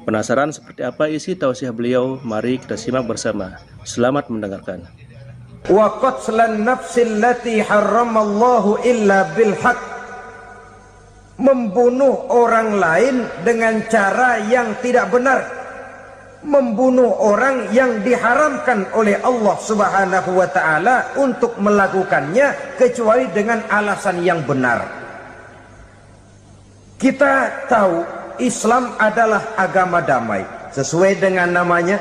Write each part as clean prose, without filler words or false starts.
Penasaran seperti apa isi tausiah beliau? Mari kita simak bersama. Selamat mendengarkan. Wa qatlan nafsil lati harramallahu illa bil haq, membunuh orang lain dengan cara yang tidak benar, membunuh orang yang diharamkan oleh Allah Subhanahu wa taala untuk melakukannya kecuali dengan alasan yang benar. Kita tahu Islam adalah agama damai. Sesuai dengan namanya,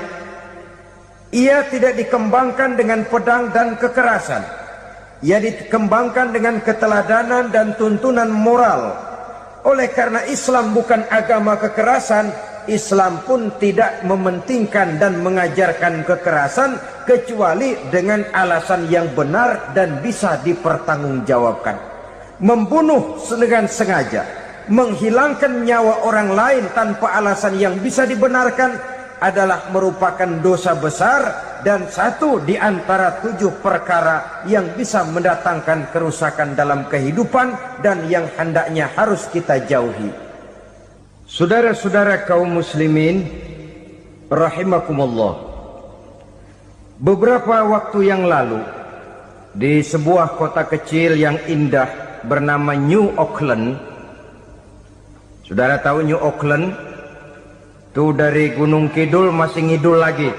ia tidak dikembangkan dengan pedang dan kekerasan. Ia dikembangkan dengan keteladanan dan tuntunan moral. Oleh karena Islam bukan agama kekerasan, Islam pun tidak mementingkan dan mengajarkan kekerasan kecuali dengan alasan yang benar dan bisa dipertanggungjawabkan. Membunuh dengan sengaja, menghilangkan nyawa orang lain tanpa alasan yang bisa dibenarkan adalah merupakan dosa besar dan satu di antara 7 perkara yang bisa mendatangkan kerusakan dalam kehidupan dan yang hendaknya harus kita jauhi. Saudara-saudara kaum muslimin rahimakumullah, beberapa waktu yang lalu di sebuah kota kecil yang indah bernama New Auckland. Saudara tahu New Auckland? Tuh dari Gunung Kidul masih ngidul lagi.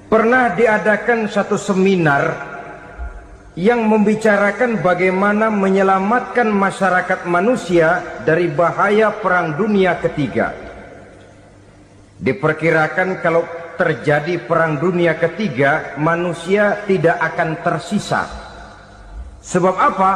Pernah diadakan satu seminar yang membicarakan bagaimana menyelamatkan masyarakat manusia dari bahaya Perang Dunia Ketiga. Diperkirakan kalau terjadi Perang Dunia Ketiga, manusia tidak akan tersisa. Sebab apa?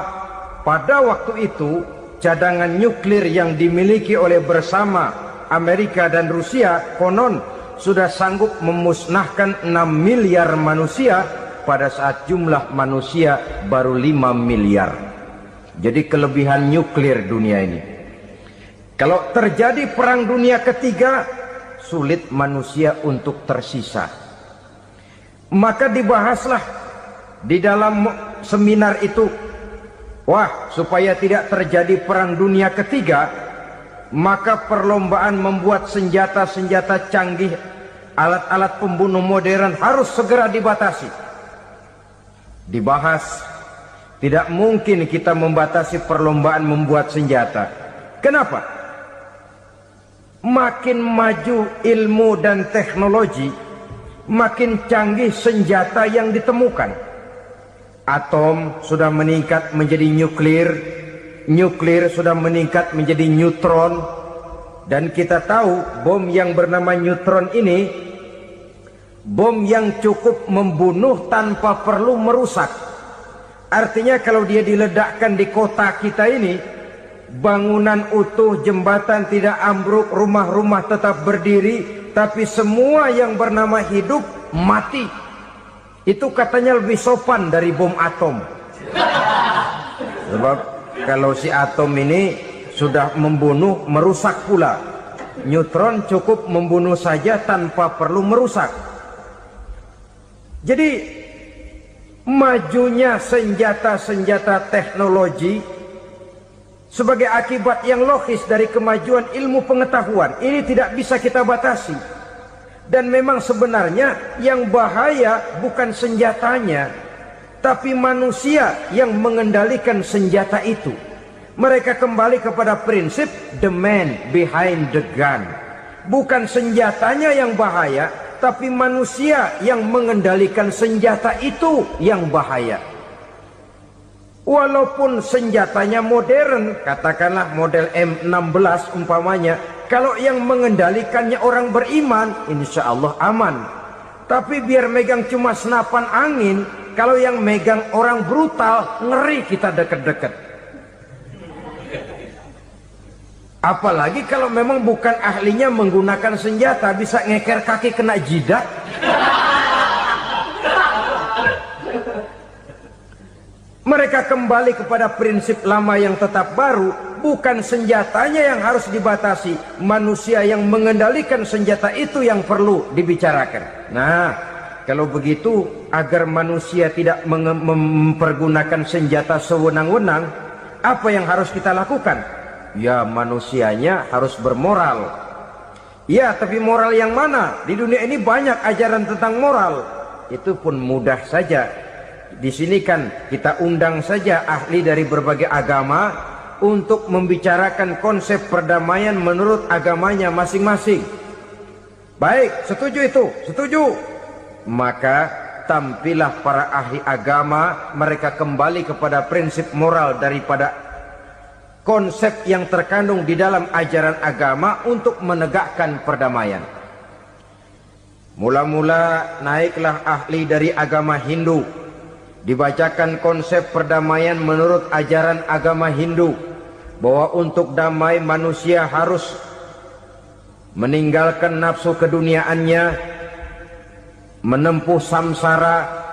Pada waktu itu cadangan nuklir yang dimiliki oleh bersama Amerika dan Rusia konon sudah sanggup memusnahkan 6 miliar manusia pada saat jumlah manusia baru 5 miliar. Jadi kelebihan nuklir dunia ini. Kalau terjadi Perang Dunia Ketiga, sulit manusia untuk tersisa. Maka dibahaslah di dalam seminar itu, wah, supaya tidak terjadi Perang Dunia Ketiga, maka perlombaan membuat senjata-senjata canggih, alat-alat pembunuh modern harus segera dibatasi. Dibahas, tidak mungkin kita membatasi perlombaan membuat senjata. Kenapa? Makin maju ilmu dan teknologi, makin canggih senjata yang ditemukan. Atom sudah meningkat menjadi nuklir, nuklir sudah meningkat menjadi neutron, dan kita tahu bom yang bernama neutron ini bom yang cukup membunuh tanpa perlu merusak. Artinya kalau dia diledakkan di kota kita ini, bangunan utuh, jembatan tidak ambruk, rumah-rumah tetap berdiri, tapi semua yang bernama hidup mati. Itu katanya lebih sopan dari bom atom. Sebab kalau si atom ini sudah membunuh, merusak pula. Neutron cukup membunuh saja tanpa perlu merusak. Jadi majunya senjata-senjata teknologi sebagai akibat yang logis dari kemajuan ilmu pengetahuan ini tidak bisa kita batasi. Dan memang sebenarnya yang bahaya bukan senjatanya, tapi manusia yang mengendalikan senjata itu. Mereka kembali kepada prinsip the man behind the gun. Bukan senjatanya yang bahaya, tapi manusia yang mengendalikan senjata itu yang bahaya. Walaupun senjatanya modern, katakanlah model M16 umpamanya, kalau yang mengendalikannya orang beriman, insya Allah aman. Tapi biar megang cuma senapan angin, kalau yang megang orang brutal, ngeri kita deket-deket. Apalagi kalau memang bukan ahlinya menggunakan senjata, bisa ngeker kaki kena jidat. Mereka kembali kepada prinsip lama yang tetap baru. Bukan senjatanya yang harus dibatasi, manusia yang mengendalikan senjata itu yang perlu dibicarakan. Nah, kalau begitu, agar manusia tidak mempergunakan senjata sewenang-wenang, apa yang harus kita lakukan? Ya, manusianya harus bermoral. Ya, tapi moral yang mana? Di dunia ini banyak ajaran tentang moral. Itu pun mudah saja. Di sini kan kita undang saja ahli dari berbagai agama untuk membicarakan konsep perdamaian menurut agamanya masing-masing. Baik, setuju itu, setuju. Maka tampillah para ahli agama, mereka kembali kepada prinsip moral daripada konsep yang terkandung di dalam ajaran agama untuk menegakkan perdamaian. Mula-mula naiklah ahli dari agama Hindu, dibacakan konsep perdamaian menurut ajaran agama Hindu, bahwa untuk damai manusia harus meninggalkan nafsu keduniaannya, menempuh samsara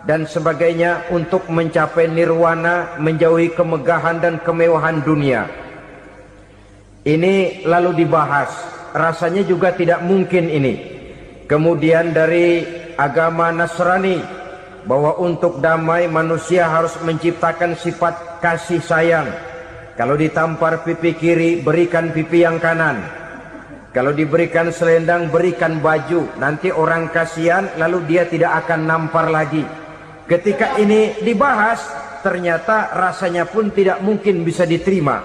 dan sebagainya untuk mencapai nirwana, menjauhi kemegahan dan kemewahan dunia. Ini lalu dibahas, rasanya juga tidak mungkin ini. Kemudian dari agama Nasrani, bahwa untuk damai manusia harus menciptakan sifat kasih sayang. Kalau ditampar pipi kiri, berikan pipi yang kanan. Kalau diberikan selendang, berikan baju. Nanti orang kasihan, lalu dia tidak akan nampar lagi. Ketika ini dibahas, ternyata rasanya pun tidak mungkin bisa diterima.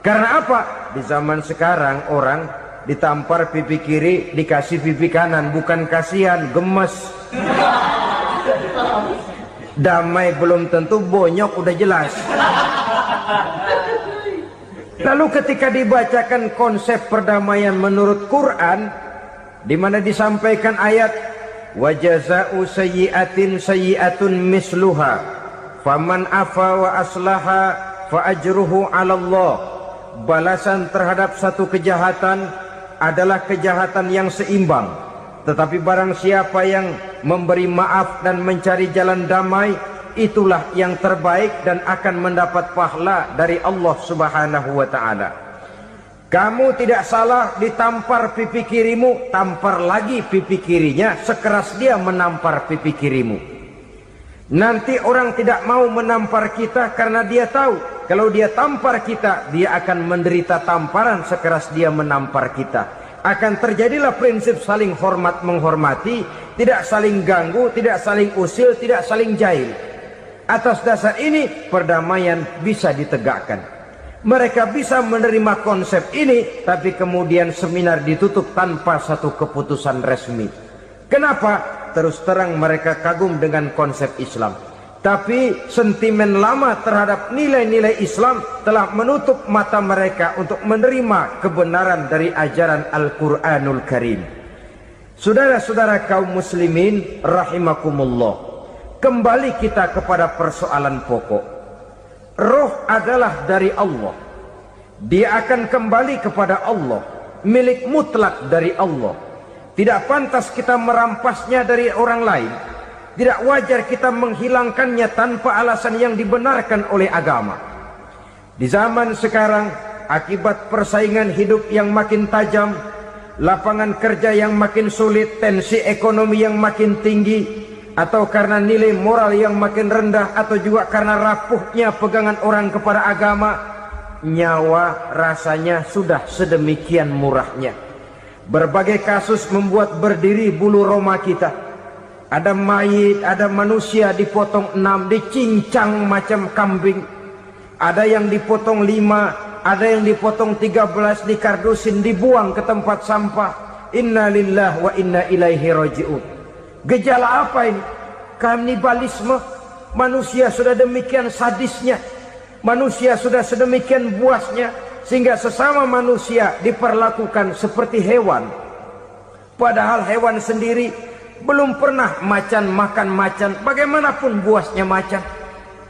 Karena apa? Di zaman sekarang orang ditampar pipi kiri, dikasih pipi kanan. Bukan kasihan, gemes. Damai belum tentu, bonyok udah jelas. Lalu ketika dibacakan konsep perdamaian menurut Quran, di mana disampaikan ayat wa jazaa'u sayyi'atin sayyi'atun misluha faman afa wa aslaha fa ajruhu 'ala Allah. Balasan terhadap satu kejahatan adalah kejahatan yang seimbang, tetapi barang siapa yang memberi maaf dan mencari jalan damai, itulah yang terbaik dan akan mendapat pahala dari Allah Subhanahu wa ta'ala. Kamu tidak salah ditampar pipi kirimu, tampar lagi pipi kirinya sekeras dia menampar pipi kirimu. Nanti orang tidak mau menampar kita karena dia tahu kalau dia tampar kita, dia akan menderita tamparan sekeras dia menampar kita. Akan terjadilah prinsip saling hormat menghormati, tidak saling ganggu, tidak saling usil, tidak saling jahil. Atas dasar ini perdamaian bisa ditegakkan. Mereka bisa menerima konsep ini, tapi kemudian seminar ditutup tanpa satu keputusan resmi. Kenapa? Terus terang mereka kagum dengan konsep Islam, tapi sentimen lama terhadap nilai-nilai Islam telah menutup mata mereka untuk menerima kebenaran dari ajaran Al-Quranul Karim. Saudara-saudara kaum muslimin rahimakumullah, kembali kita kepada persoalan pokok. Roh adalah dari Allah. Dia akan kembali kepada Allah, milik mutlak dari Allah. Tidak pantas kita merampasnya dari orang lain. Tidak wajar kita menghilangkannya tanpa alasan yang dibenarkan oleh agama. Di zaman sekarang, akibat persaingan hidup yang makin tajam, lapangan kerja yang makin sulit, tensi ekonomi yang makin tinggi, atau karena nilai moral yang makin rendah, atau juga karena rapuhnya pegangan orang kepada agama, nyawa rasanya sudah sedemikian murahnya. Berbagai kasus membuat berdiri bulu roma kita. Ada mayit, ada manusia dipotong 6, dicincang macam kambing. Ada yang dipotong 5, ada yang dipotong 13, dikardusin, dibuang ke tempat sampah. Inna lillahi wa inna ilaihi raji'un. Gejala apa ini? Kanibalisme. Manusia sudah demikian sadisnya, manusia sudah sedemikian buasnya, sehingga sesama manusia diperlakukan seperti hewan. Padahal hewan sendiri belum pernah macan makan macan, bagaimanapun buasnya macan.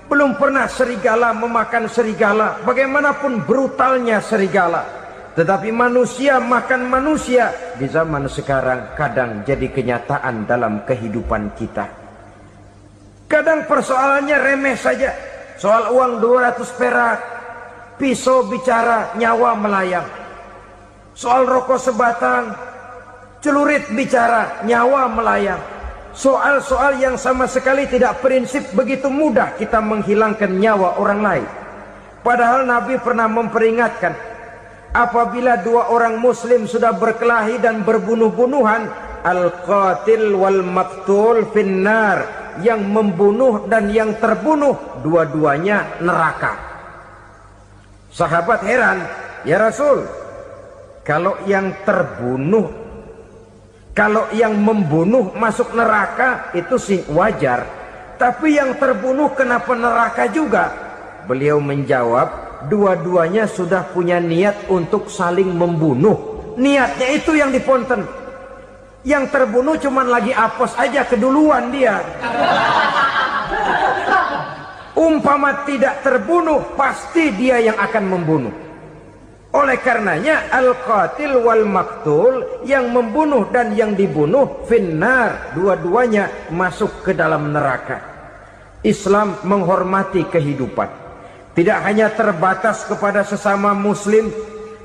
Belum pernah serigala memakan serigala, bagaimanapun brutalnya serigala. Tetapi manusia makan manusia di zaman sekarang kadang jadi kenyataan dalam kehidupan kita. Kadang persoalannya remeh saja. Soal uang 200 perak, pisau bicara, nyawa melayang. Soal rokok sebatang, celurit bicara, nyawa melayang. Soal-soal yang sama sekali tidak prinsip, begitu mudah kita menghilangkan nyawa orang lain. Padahal Nabi pernah memperingatkan, Apabila dua orang muslim sudah berkelahi dan berbunuh-bunuhan, al-qatil wal maqtul finnar, yang membunuh dan yang terbunuh dua-duanya neraka. Sahabat heran, ya Rasul, kalau yang membunuh masuk neraka itu sih wajar, tapi yang terbunuh kenapa neraka juga? Beliau menjawab, dua-duanya sudah punya niat untuk saling membunuh. Niatnya itu yang diponten. Yang terbunuh cuman lagi apes aja, keduluan dia. Umpama tidak terbunuh, pasti dia yang akan membunuh. Oleh karenanya al-qatil wal maqtul, yang membunuh dan yang dibunuh finnar, dua-duanya masuk ke dalam neraka. Islam menghormati kehidupan. Tidak hanya terbatas kepada sesama muslim,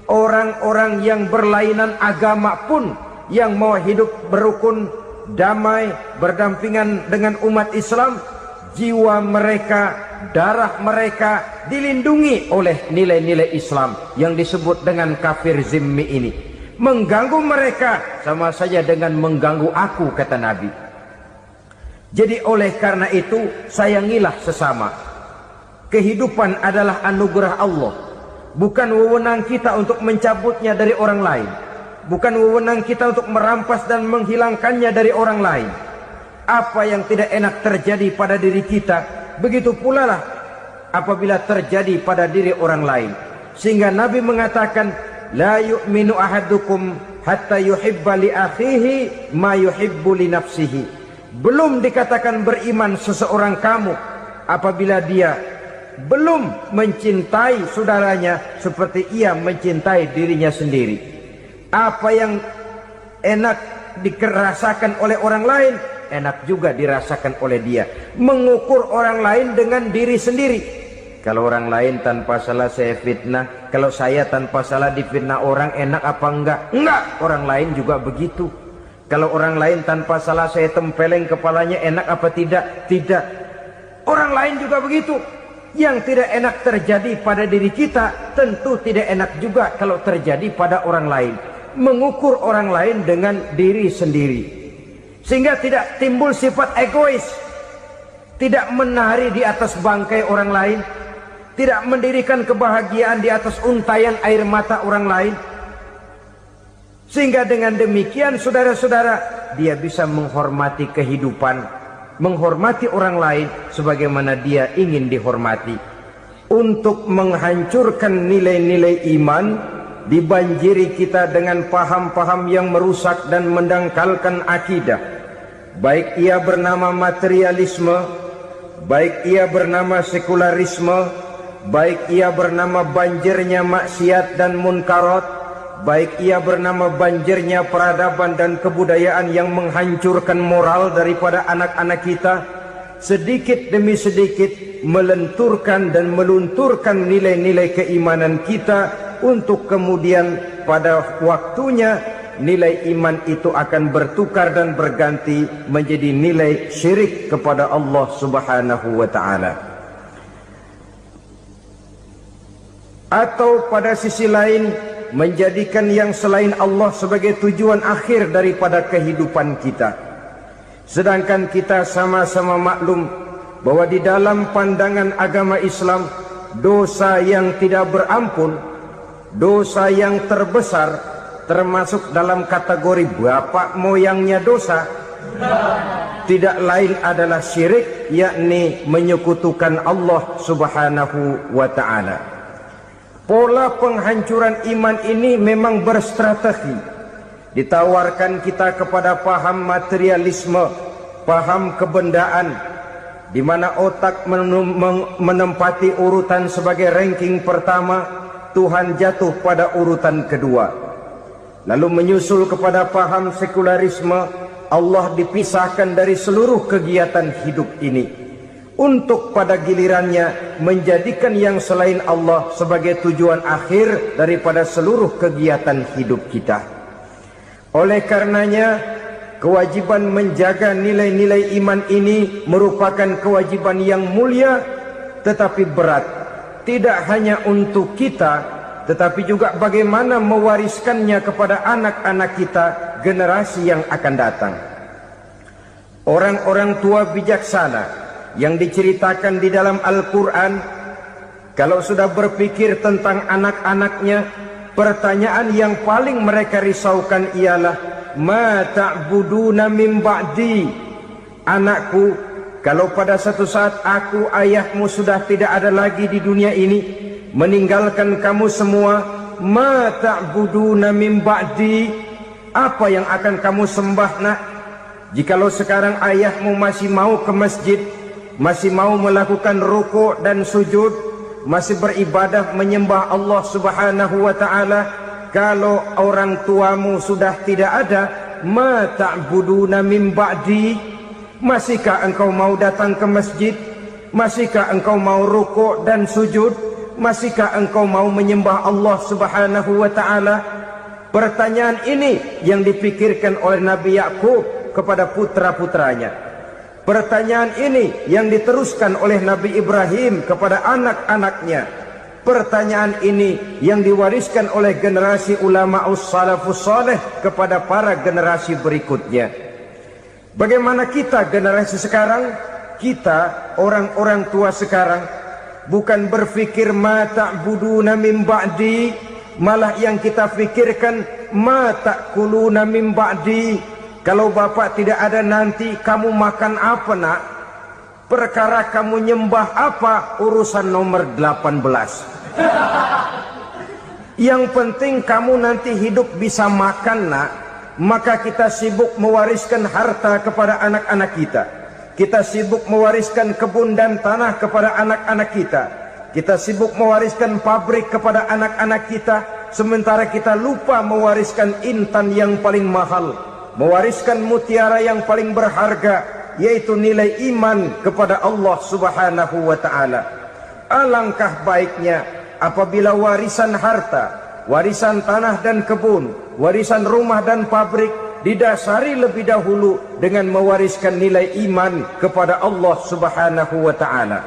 orang-orang yang berlainan agama pun yang mau hidup berukun, damai, berdampingan dengan umat Islam, jiwa mereka, darah mereka dilindungi oleh nilai-nilai Islam yang disebut dengan kafir zimmi ini. Mengganggu mereka sama saja dengan mengganggu aku, kata Nabi. Jadi oleh karena itu, sayangilah sesama. Kehidupan adalah anugerah Allah, bukan wewenang kita untuk mencabutnya dari orang lain, bukan wewenang kita untuk merampas dan menghilangkannya dari orang lain. Apa yang tidak enak terjadi pada diri kita, begitu pula lah apabila terjadi pada diri orang lain. Sehingga Nabi mengatakan, la yu'minu ahadukum hatta yuhibba li akhihi ma yuhibbu li nafsihi. Belum dikatakan beriman seseorang kamu apabila dia belum mencintai saudaranya seperti ia mencintai dirinya sendiri. Apa yang enak dirasakan oleh orang lain, enak juga dirasakan oleh dia. Mengukur orang lain dengan diri sendiri. Kalau orang lain tanpa salah saya fitnah, kalau saya tanpa salah difitnah orang, enak apa enggak? Enggak, orang lain juga begitu. Kalau orang lain tanpa salah saya tempeleng kepalanya, enak apa tidak? Tidak. Orang lain juga begitu. Yang tidak enak terjadi pada diri kita, tentu tidak enak juga kalau terjadi pada orang lain. Mengukur orang lain dengan diri sendiri, sehingga tidak timbul sifat egois, tidak menari di atas bangkai orang lain, tidak mendirikan kebahagiaan di atas untayan air mata orang lain. Sehingga dengan demikian, saudara-saudara, dia bisa menghormati kehidupan, menghormati orang lain sebagaimana dia ingin dihormati. Untuk menghancurkan nilai-nilai iman, dibanjiri kita dengan paham-paham yang merusak dan mendangkalkan akidah, baik ia bernama materialisme, baik ia bernama sekularisme, baik ia bernama banjirnya maksiat dan munkarat, baik ia bernama banjirnya peradaban dan kebudayaan yang menghancurkan moral daripada anak-anak kita. Sedikit demi sedikit melenturkan dan melunturkan nilai-nilai keimanan kita, untuk kemudian pada waktunya nilai iman itu akan bertukar dan berganti menjadi nilai syirik kepada Allah Subhanahu wa ta'ala. Atau pada sisi lain, menjadikan yang selain Allah sebagai tujuan akhir daripada kehidupan kita. Sedangkan kita sama-sama maklum bahwa di dalam pandangan agama Islam, dosa yang tidak berampun, dosa yang terbesar, termasuk dalam kategori bapak moyangnya dosa, tidak lain adalah syirik, yakni menyekutukan Allah Subhanahu wa ta'ala. Pola penghancuran iman ini memang berstrategi. Ditawarkan kita kepada paham materialisme, paham kebendaan, di mana otak menempati urutan sebagai ranking pertama, Tuhan jatuh pada urutan kedua. Lalu menyusul kepada paham sekularisme, Allah dipisahkan dari seluruh kegiatan hidup ini, untuk pada gilirannya menjadikan yang selain Allah sebagai tujuan akhir daripada seluruh kegiatan hidup kita. Oleh karenanya, kewajiban menjaga nilai-nilai iman ini merupakan kewajiban yang mulia tetapi berat, tidak hanya untuk kita, tetapi juga bagaimana mewariskannya kepada anak-anak kita, generasi yang akan datang. Orang-orang tua bijaksana yang diceritakan di dalam Al-Quran, kalau sudah berpikir tentang anak-anaknya, pertanyaan yang paling mereka risaukan ialah, ma ta'buduna min ba'di. Anakku, kalau pada satu saat aku, ayahmu sudah tidak ada lagi di dunia ini, meninggalkan kamu semua, ma ta'buduna min ba'di, apa yang akan kamu sembah nak? Jikalau sekarang ayahmu masih mau ke masjid, masih mau melakukan rukuk dan sujud, masih beribadah menyembah Allah Subhanahu wa ta'ala, kalau orang tuamu sudah tidak ada, ma ta'buduna min ba'di, masihkah engkau mau datang ke masjid? Masihkah engkau mau rukuk dan sujud? Masihkah engkau mau menyembah Allah Subhanahu wa ta'ala? Pertanyaan ini yang dipikirkan oleh Nabi Yakub kepada putra-putranya. Pertanyaan ini yang diteruskan oleh Nabi Ibrahim kepada anak-anaknya. Pertanyaan ini yang diwariskan oleh generasi ulama salafus saleh kepada para generasi berikutnya. Bagaimana kita generasi sekarang? Kita orang-orang tua sekarang bukan berfikir ma ta'buduna min ba'di, malah yang kita fikirkan ma ta'kuluna min ba'di. Kalau bapak tidak ada nanti kamu makan apa nak? Perkara kamu nyembah apa, urusan nomor 18. Yang penting kamu nanti hidup bisa makan nak. Maka kita sibuk mewariskan harta kepada anak-anak kita. Kita sibuk mewariskan kebun dan tanah kepada anak-anak kita. Kita sibuk mewariskan pabrik kepada anak-anak kita, sementara kita lupa mewariskan intan yang paling mahal, mewariskan mutiara yang paling berharga, yaitu nilai iman kepada Allah Subhanahu wa ta'ala. Alangkah baiknya apabila warisan harta, warisan tanah dan kebun, warisan rumah dan pabrik didasari lebih dahulu dengan mewariskan nilai iman kepada Allah Subhanahu wa ta'ala.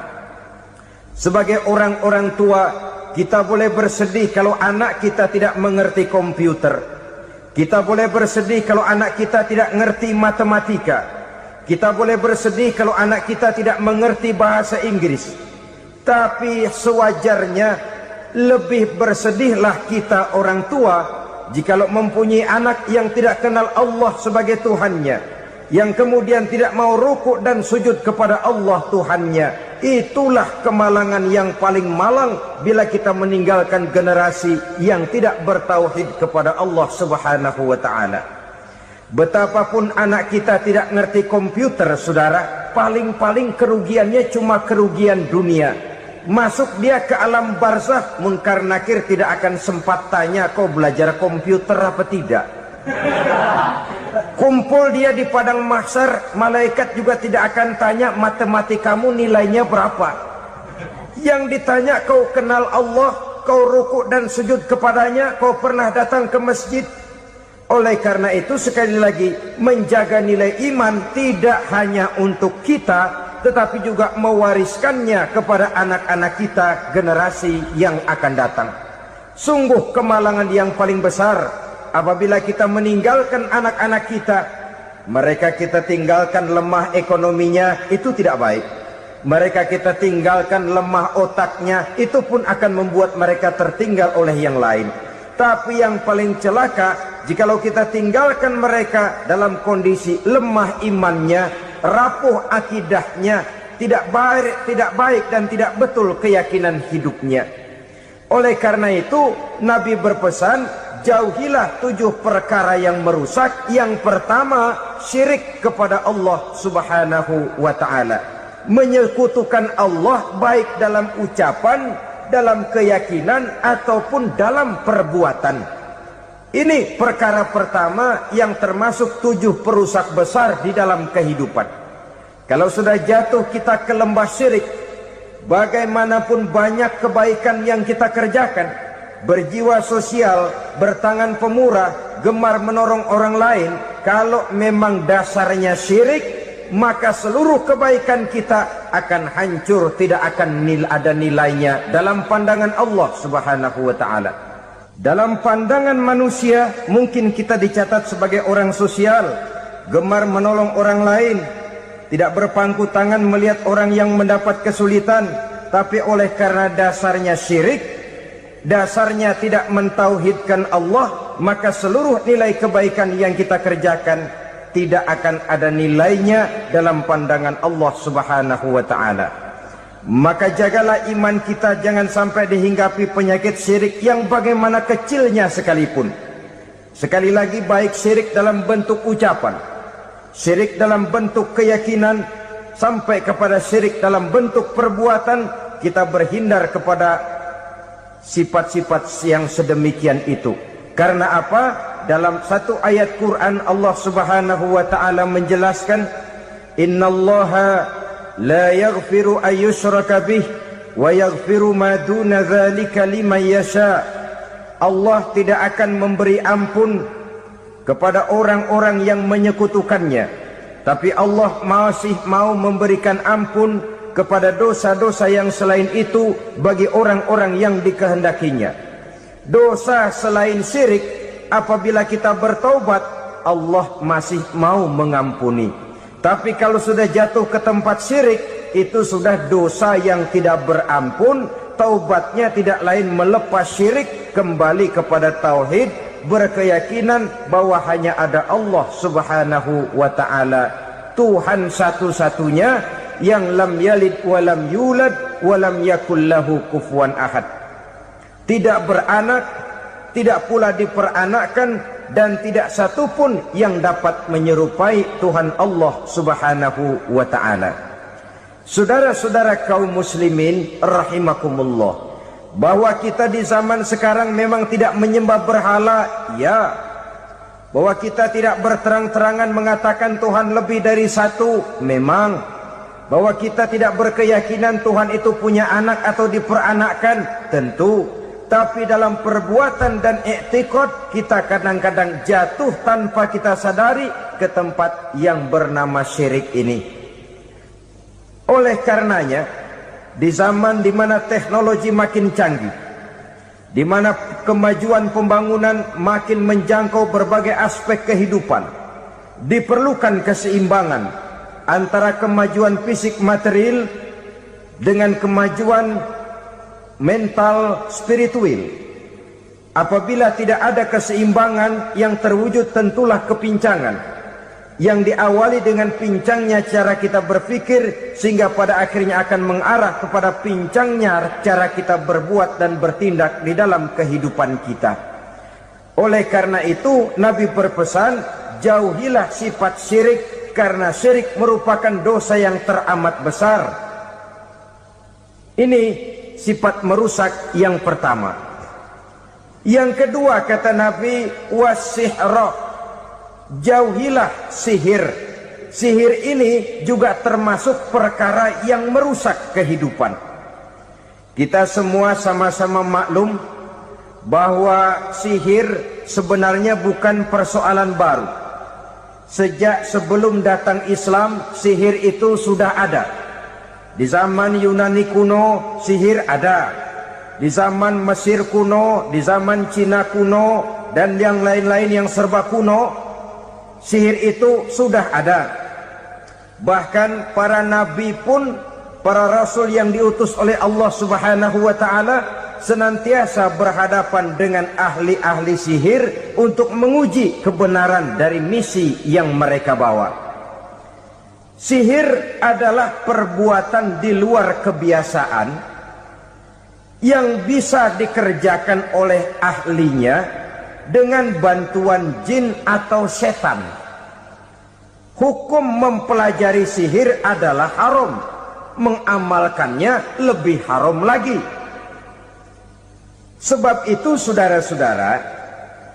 Sebagai orang-orang tua, kita boleh bersedih kalau anak kita tidak mengerti komputer. Kita boleh bersedih kalau anak kita tidak mengerti matematika. Kita boleh bersedih kalau anak kita tidak mengerti bahasa Inggris. Tapi sewajarnya lebih bersedihlah kita orang tua jikalau mempunyai anak yang tidak kenal Allah sebagai Tuhannya, yang kemudian tidak mau rukuk dan sujud kepada Allah Tuhannya. Itulah kemalangan yang paling malang bila kita meninggalkan generasi yang tidak bertauhid kepada Allah Subhanahu wa ta'ala. Betapapun anak kita tidak ngerti komputer, saudara, paling-paling kerugiannya cuma kerugian dunia. Masuk dia ke alam barzakh, munkar nakir tidak akan sempat tanya kau belajar komputer apa tidak. Kumpul dia di padang mahsyar, malaikat juga tidak akan tanya matematikamu nilainya berapa. Yang ditanya kau kenal Allah, kau rukuk dan sujud kepadanya, kau pernah datang ke masjid. Oleh karena itu sekali lagi, menjaga nilai iman tidak hanya untuk kita, tetapi juga mewariskannya kepada anak-anak kita, generasi yang akan datang. Sungguh kemalangan yang paling besar apabila kita meninggalkan anak-anak kita. Mereka kita tinggalkan lemah ekonominya, itu tidak baik. Mereka kita tinggalkan lemah otaknya, itu pun akan membuat mereka tertinggal oleh yang lain. Tapi yang paling celaka, jikalau kita tinggalkan mereka dalam kondisi lemah imannya, rapuh akidahnya, tidak baik dan tidak betul keyakinan hidupnya. Oleh karena itu Nabi berpesan, jauhilah 7 perkara yang merusak. Yang pertama, syirik kepada Allah Subhanahu wa ta'ala. Menyekutukan Allah baik dalam ucapan, dalam keyakinan, ataupun dalam perbuatan. Ini perkara pertama yang termasuk 7 perusak besar di dalam kehidupan. Kalau sudah jatuh kita ke lembah syirik, bagaimanapun banyak kebaikan yang kita kerjakan, berjiwa sosial, bertangan pemurah, gemar menolong orang lain, kalau memang dasarnya syirik, maka seluruh kebaikan kita akan hancur, tidak akan ada nilainya dalam pandangan Allah Subhanahu wa ta'ala. Dalam pandangan manusia, mungkin kita dicatat sebagai orang sosial, gemar menolong orang lain, tidak berpangku tangan melihat orang yang mendapat kesulitan. Tapi oleh karena dasarnya syirik, dasarnya tidak mentauhidkan Allah, maka seluruh nilai kebaikan yang kita kerjakan tidak akan ada nilainya dalam pandangan Allah Subhanahu wa ta'ala. Maka jagalah iman kita jangan sampai dihinggapi penyakit syirik yang bagaimana kecilnya sekalipun. Sekali lagi, baik syirik dalam bentuk ucapan, syirik dalam bentuk keyakinan, sampai kepada syirik dalam bentuk perbuatan, kita berhindar kepada sifat-sifat yang sedemikian itu. Karena apa? Dalam satu ayat Quran Allah Subhanahu wa ta'ala menjelaskan, innallaha la yaghfiru ayyushraka bih wa yaghfiru ma duna dzalika liman yasha. Allah tidak akan memberi ampun kepada orang-orang yang menyekutukannya, tapi Allah masih mau memberikan ampun kepada dosa-dosa yang selain itu bagi orang-orang yang dikehendakinya. Dosa selain syirik, apabila kita bertaubat, Allah masih mau mengampuni. Tapi kalau sudah jatuh ke tempat syirik, itu sudah dosa yang tidak berampun. Taubatnya tidak lain melepas syirik, kembali kepada tauhid, berkeyakinan bahwa hanya ada Allah Subhanahu wa ta'ala, Tuhan satu-satunya, yang lam yalid walam yulad walam yakul lahu kufuwan ahad. Tidak beranak, tidak pula diperanakkan, dan tidak satupun yang dapat menyerupai Tuhan Allah Subhanahu wa ta'ala. Saudara-saudara kaum muslimin rahimakumullah, bahwa kita di zaman sekarang memang tidak menyembah berhala, ya. Bahwa kita tidak berterang-terangan mengatakan Tuhan lebih dari satu, memang. Bahwa kita tidak berkeyakinan Tuhan itu punya anak atau diperanakkan, tentu. Tapi dalam perbuatan dan i'tiqad, kita kadang-kadang jatuh tanpa kita sadari ke tempat yang bernama syirik ini. Oleh karenanya, di zaman di mana teknologi makin canggih, di mana kemajuan pembangunan makin menjangkau berbagai aspek kehidupan, diperlukan keseimbangan antara kemajuan fisik material dengan kemajuan mental spiritual. Apabila tidak ada keseimbangan, yang terwujud tentulah kepincangan, yang diawali dengan pincangnya cara kita berpikir, sehingga pada akhirnya akan mengarah kepada pincangnya cara kita berbuat dan bertindak di dalam kehidupan kita. Oleh karena itu Nabi berpesan, jauhilah sifat syirik, karena syirik merupakan dosa yang teramat besar. Ini sifat merusak yang pertama. Yang kedua, kata Nabi, wasihra, jauhilah sihir. Sihir ini juga termasuk perkara yang merusak kehidupan. Kita semua sama-sama maklum bahwa sihir sebenarnya bukan persoalan baru. Sejak sebelum datang Islam, sihir itu sudah ada. Di zaman Yunani kuno, sihir ada. Di zaman Mesir kuno, di zaman Cina kuno, dan yang lain-lain yang serba kuno, sihir itu sudah ada. Bahkan para nabi pun, para rasul yang diutus oleh Allah Subhanahu wa ta'ala, senantiasa berhadapan dengan ahli-ahli sihir untuk menguji kebenaran dari misi yang mereka bawa. Sihir adalah perbuatan di luar kebiasaan yang bisa dikerjakan oleh ahlinya dengan bantuan jin atau setan. Hukum mempelajari sihir adalah haram, mengamalkannya lebih haram lagi. Sebab itu saudara-saudara,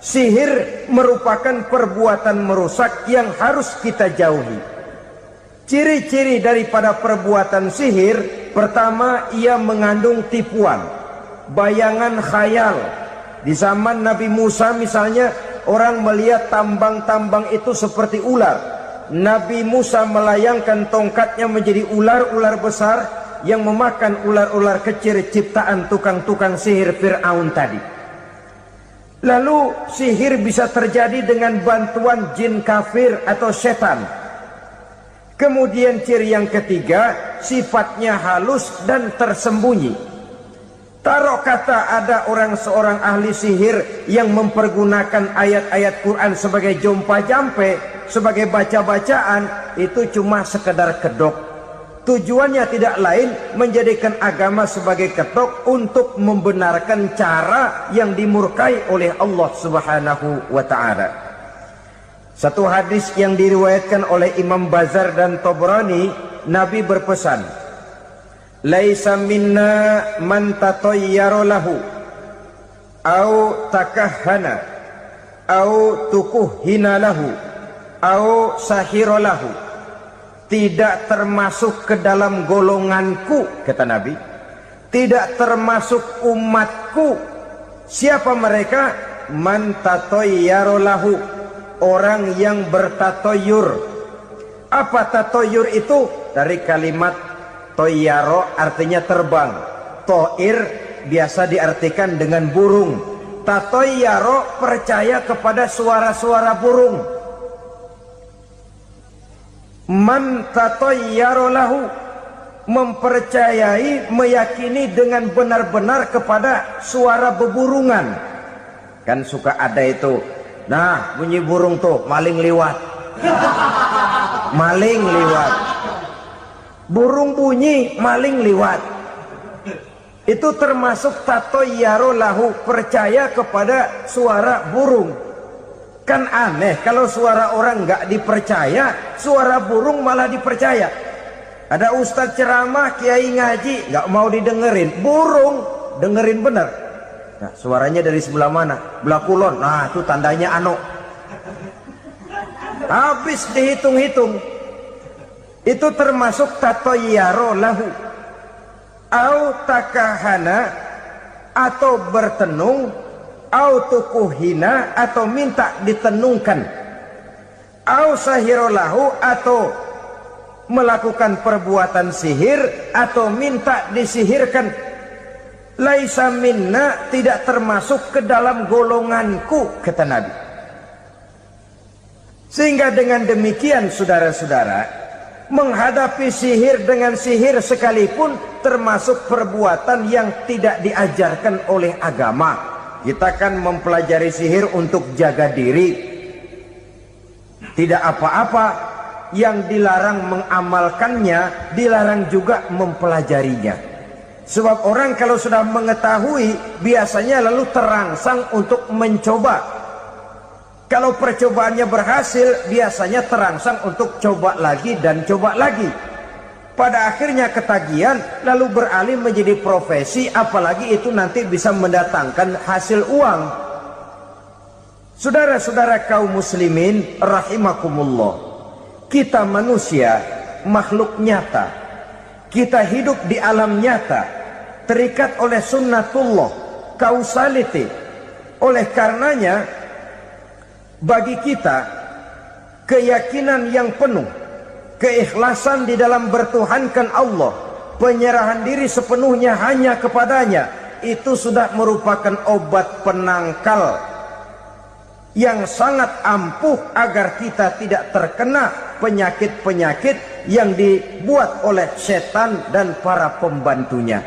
sihir merupakan perbuatan merusak yang harus kita jauhi. Ciri-ciri daripada perbuatan sihir, pertama, ia mengandung tipuan, bayangan khayal. Di zaman Nabi Musa misalnya, orang melihat tambang-tambang itu seperti ular. Nabi Musa melayangkan tongkatnya menjadi ular-ular besar yang memakan ular-ular kecil ciptaan tukang-tukang sihir Fir'aun tadi. Lalu sihir bisa terjadi dengan bantuan jin kafir atau setan. Kemudian ciri yang ketiga, sifatnya halus dan tersembunyi. Taruh kata ada seorang ahli sihir yang mempergunakan ayat-ayat Quran sebagai jompa-jampe, sebagai baca-bacaan, itu cuma sekedar kedok. Tujuannya tidak lain menjadikan agama sebagai ketok untuk membenarkan cara yang dimurkai oleh Allah Subhanahu wa ta'ala. Satu hadis yang diriwayatkan oleh Imam Bazar dan Tabrani, Nabi berpesan, "Laisa minna man tatayyara lahu au takahhana au tukuhhina lahu au sahira lahu." Tidak termasuk ke dalam golonganku, kata Nabi. Tidak termasuk umatku. Siapa mereka? Man tatayyara lahu, orang yang bertatoyur. Apa tatoyur itu? Dari kalimat toyaro, artinya terbang. Toir biasa diartikan dengan burung. Tatoyaro percaya kepada suara-suara burung. Man tatayyara lahu, mempercayai, meyakini dengan benar-benar kepada suara beburungan. Kan suka ada itu, nah bunyi burung tuh, maling liwat. Maling liwat. Burung bunyi, maling liwat. Itu termasuk tatayyara lahu, percaya kepada suara burung. Kan aneh kalau suara orang nggak dipercaya, suara burung malah dipercaya. Ada ustadz ceramah, kiai ngaji, nggak mau didengerin, burung dengerin bener. Nah, suaranya dari sebelah mana? Belah kulon. Nah, itu tandanya ano. Habis dihitung-hitung. Itu termasuk tatayyara lahu. Au takahana, atau bertenung, au tukuhina, atau minta ditenungkan, au sahirolahu, atau melakukan perbuatan sihir atau minta disihirkan. Laisa minna, tidak termasuk ke dalam golonganku, kata Nabi. Sehingga dengan demikian saudara-saudara, menghadapi sihir dengan sihir sekalipun termasuk perbuatan yang tidak diajarkan oleh agama. Kita kan mempelajari sihir untuk jaga diri. Tidak apa-apa, yang dilarang mengamalkannya, dilarang juga mempelajarinya. Sebab orang kalau sudah mengetahui, biasanya lalu terangsang untuk mencoba. Kalau percobaannya berhasil, biasanya terangsang untuk coba lagi dan coba lagi. Pada akhirnya ketagihan, lalu beralih menjadi profesi, apalagi itu nanti bisa mendatangkan hasil uang. Saudara-saudara kaum muslimin rahimakumullah, kita manusia makhluk nyata. Kita hidup di alam nyata, terikat oleh sunnatullah, causality. Oleh karenanya, bagi kita keyakinan yang penuh, keikhlasan di dalam bertuhankan Allah, penyerahan diri sepenuhnya hanya kepadanya, itu sudah merupakan obat penangkal yang sangat ampuh agar kita tidak terkena penyakit-penyakit yang dibuat oleh setan dan para pembantunya.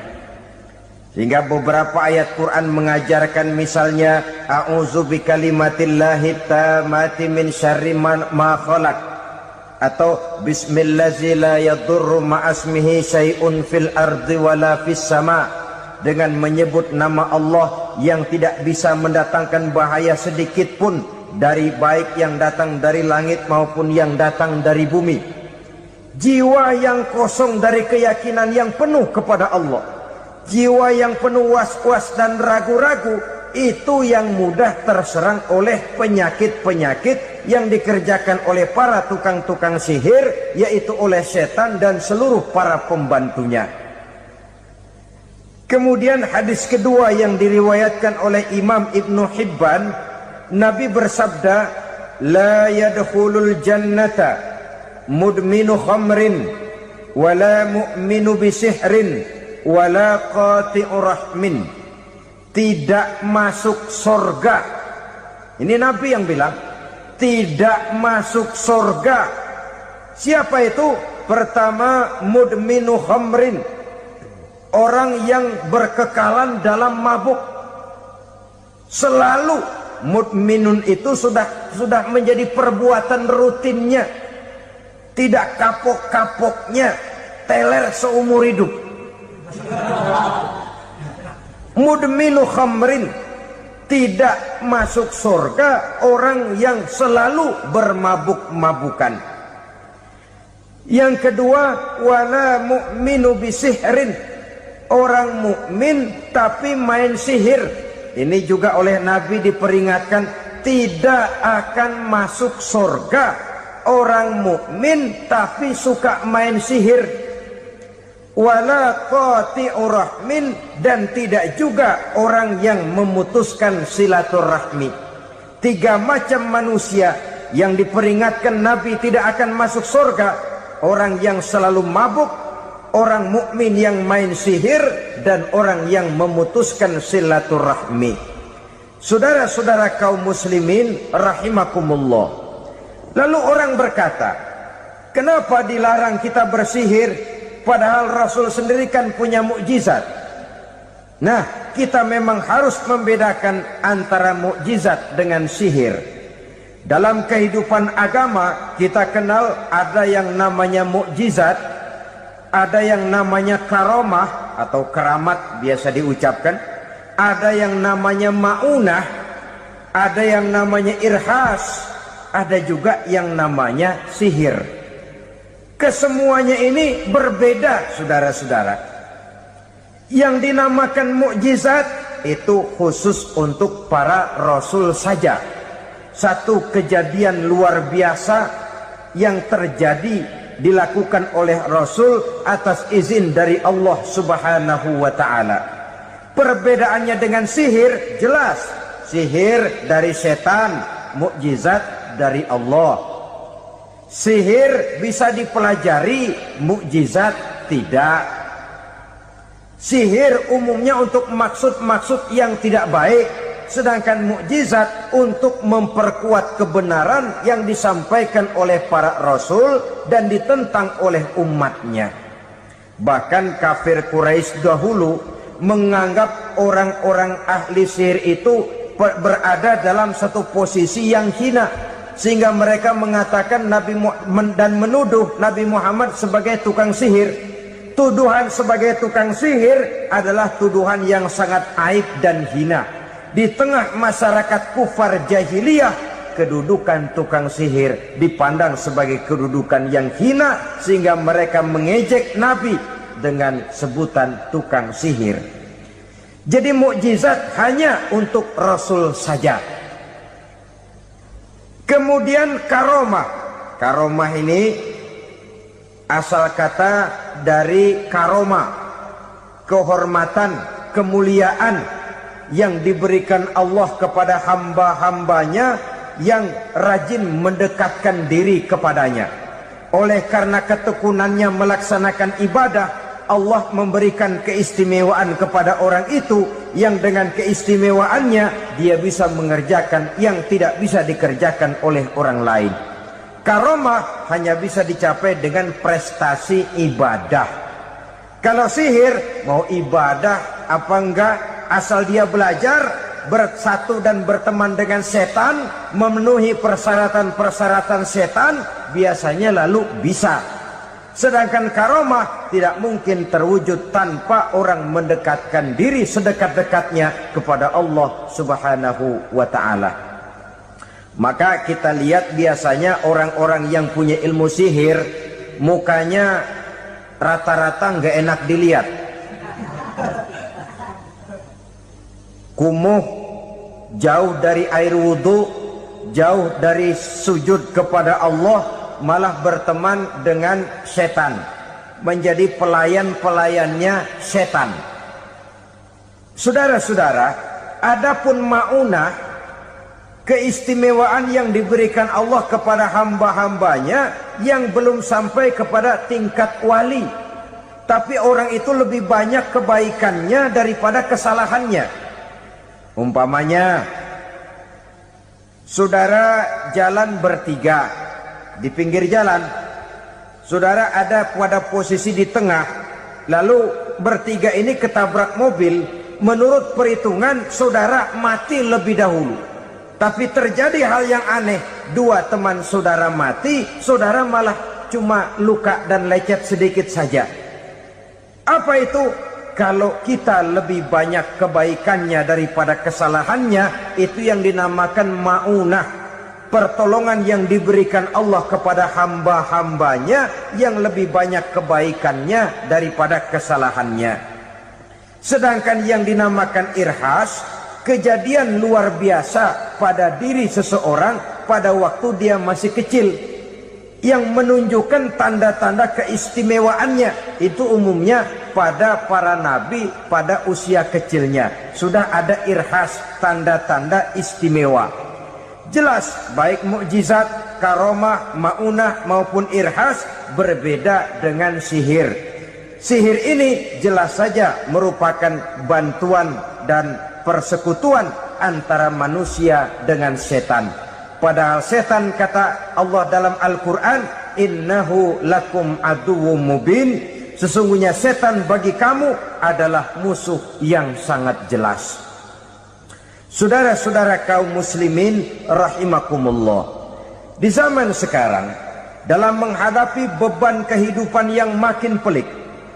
Sehingga beberapa ayat Quran mengajarkan, misalnya a'udzu bikalimatillahi tammati min syarri ma khalaq, atau bismillazi la yadurru ma'asmihi syai'un fil ardi wala fis sama, dengan menyebut nama Allah yang tidak bisa mendatangkan bahaya sedikit pun, dari baik yang datang dari langit maupun yang datang dari bumi. Jiwa yang kosong dari keyakinan yang penuh kepada Allah, jiwa yang penuh was-was dan ragu-ragu, itu yang mudah terserang oleh penyakit-penyakit yang dikerjakan oleh para tukang-tukang sihir, yaitu oleh setan dan seluruh para pembantunya. Kemudian hadis kedua yang diriwayatkan oleh Imam Ibnu Hibban, Nabi bersabda, la yadkhulul jannata mudminu khamrin wala mu'minu bisihrin wala qati'u rahmin. Tidak masuk surga Ini Nabi yang bilang, tidak masuk surga. Siapa itu? Pertama, mudminu khamrin, orang yang berkekalan dalam mabuk. Selalu mudminun itu sudah menjadi perbuatan rutinnya, tidak kapok-kapoknya, teler seumur hidup. Mudminu khamrin, tidak masuk surga orang yang selalu bermabuk-mabukan. Yang kedua, wala mu'minu bisihrin, orang mukmin tapi main sihir. Ini juga oleh Nabi diperingatkan, tidak akan masuk surga orang mukmin tapi suka main sihir. Wala qati'u rahmin, dan tidak juga orang yang memutuskan silaturahmi. 3 macam manusia yang diperingatkan Nabi tidak akan masuk surga: orang yang selalu mabuk, orang mukmin yang main sihir, dan orang yang memutuskan silaturahmi. Saudara-saudara kaum muslimin rahimakumullah. Lalu orang berkata, kenapa dilarang kita bersihir? Padahal Rasul sendiri kan punya mukjizat. Nah, kita memang harus membedakan antara mukjizat dengan sihir. Dalam kehidupan agama kita kenal ada yang namanya mukjizat, ada yang namanya karomah atau keramat biasa diucapkan, ada yang namanya maunah, ada yang namanya irhas, ada juga yang namanya sihir. Kesemuanya ini berbeda, saudara-saudara. Yang dinamakan mukjizat itu khusus untuk para rasul saja. Satu kejadian luar biasa yang terjadi dilakukan oleh Rasul atas izin dari Allah Subhanahu wa ta'ala. Perbedaannya dengan sihir jelas. Sihir dari setan, mukjizat dari Allah. Sihir bisa dipelajari, mukjizat tidak. Sihir umumnya untuk maksud-maksud yang tidak baik, sedangkan mukjizat untuk memperkuat kebenaran yang disampaikan oleh para rasul dan ditentang oleh umatnya. Bahkan kafir Quraisy dahulu menganggap orang-orang ahli sihir itu berada dalam satu posisi yang hina, sehingga mereka mengatakan Nabi Muhammad dan menuduh Nabi Muhammad sebagai tukang sihir. Tuduhan sebagai tukang sihir adalah tuduhan yang sangat aib dan hina. Di tengah masyarakat kufar jahiliyah, kedudukan tukang sihir dipandang sebagai kedudukan yang hina, sehingga mereka mengejek Nabi dengan sebutan tukang sihir. Jadi mukjizat hanya untuk Rasul saja. Kemudian karomah. Karomah ini asal kata dari karomah, kehormatan, kemuliaan yang diberikan Allah kepada hamba-hambanya yang rajin mendekatkan diri kepadanya. Oleh karena ketekunannya melaksanakan ibadah, Allah memberikan keistimewaan kepada orang itu, yang dengan keistimewaannya dia bisa mengerjakan yang tidak bisa dikerjakan oleh orang lain. Karomah hanya bisa dicapai dengan prestasi ibadah. Kalau sihir, mau ibadah apa enggak, asal dia belajar, bersatu dan berteman dengan setan, memenuhi persyaratan-persyaratan setan, biasanya lalu bisa. Sedangkan karomah tidak mungkin terwujud tanpa orang mendekatkan diri sedekat-dekatnya kepada Allah Subhanahu wa ta'ala. Maka kita lihat biasanya orang-orang yang punya ilmu sihir, mukanya rata-rata nggak enak dilihat. Kumuh, jauh dari air wudhu, jauh dari sujud kepada Allah, malah berteman dengan setan, menjadi pelayan-pelayannya setan. Saudara-saudara, adapun maunah, keistimewaan yang diberikan Allah kepada hamba-hambanya yang belum sampai kepada tingkat wali, tapi orang itu lebih banyak kebaikannya daripada kesalahannya. Umpamanya Saudara jalan bertiga di pinggir jalan. Saudara ada pada posisi di tengah, lalu bertiga ini ketabrak mobil. Menurut perhitungan saudara mati lebih dahulu. Tapi terjadi hal yang aneh, dua teman saudara mati, saudara malah cuma luka dan lecet sedikit saja. Apa itu? Kalau kita lebih banyak kebaikannya daripada kesalahannya, itu yang dinamakan ma'unah, pertolongan yang diberikan Allah kepada hamba-hambanya yang lebih banyak kebaikannya daripada kesalahannya. Sedangkan yang dinamakan irhas, kejadian luar biasa pada diri seseorang pada waktu dia masih kecil, yang menunjukkan tanda-tanda keistimewaannya. Itu umumnya pada para nabi pada usia kecilnya sudah ada irhas, tanda-tanda istimewa. Jelas baik mukjizat, karomah, maunah maupun irhas berbeda dengan sihir. Sihir ini jelas saja merupakan bantuan dan persekutuan antara manusia dengan setan. Padahal setan, kata Allah dalam Al-Quran, innahu lakum aduwwum mubin, sesungguhnya setan bagi kamu adalah musuh yang sangat jelas. Saudara-saudara kaum muslimin rahimakumullah, di zaman sekarang dalam menghadapi beban kehidupan yang makin pelik,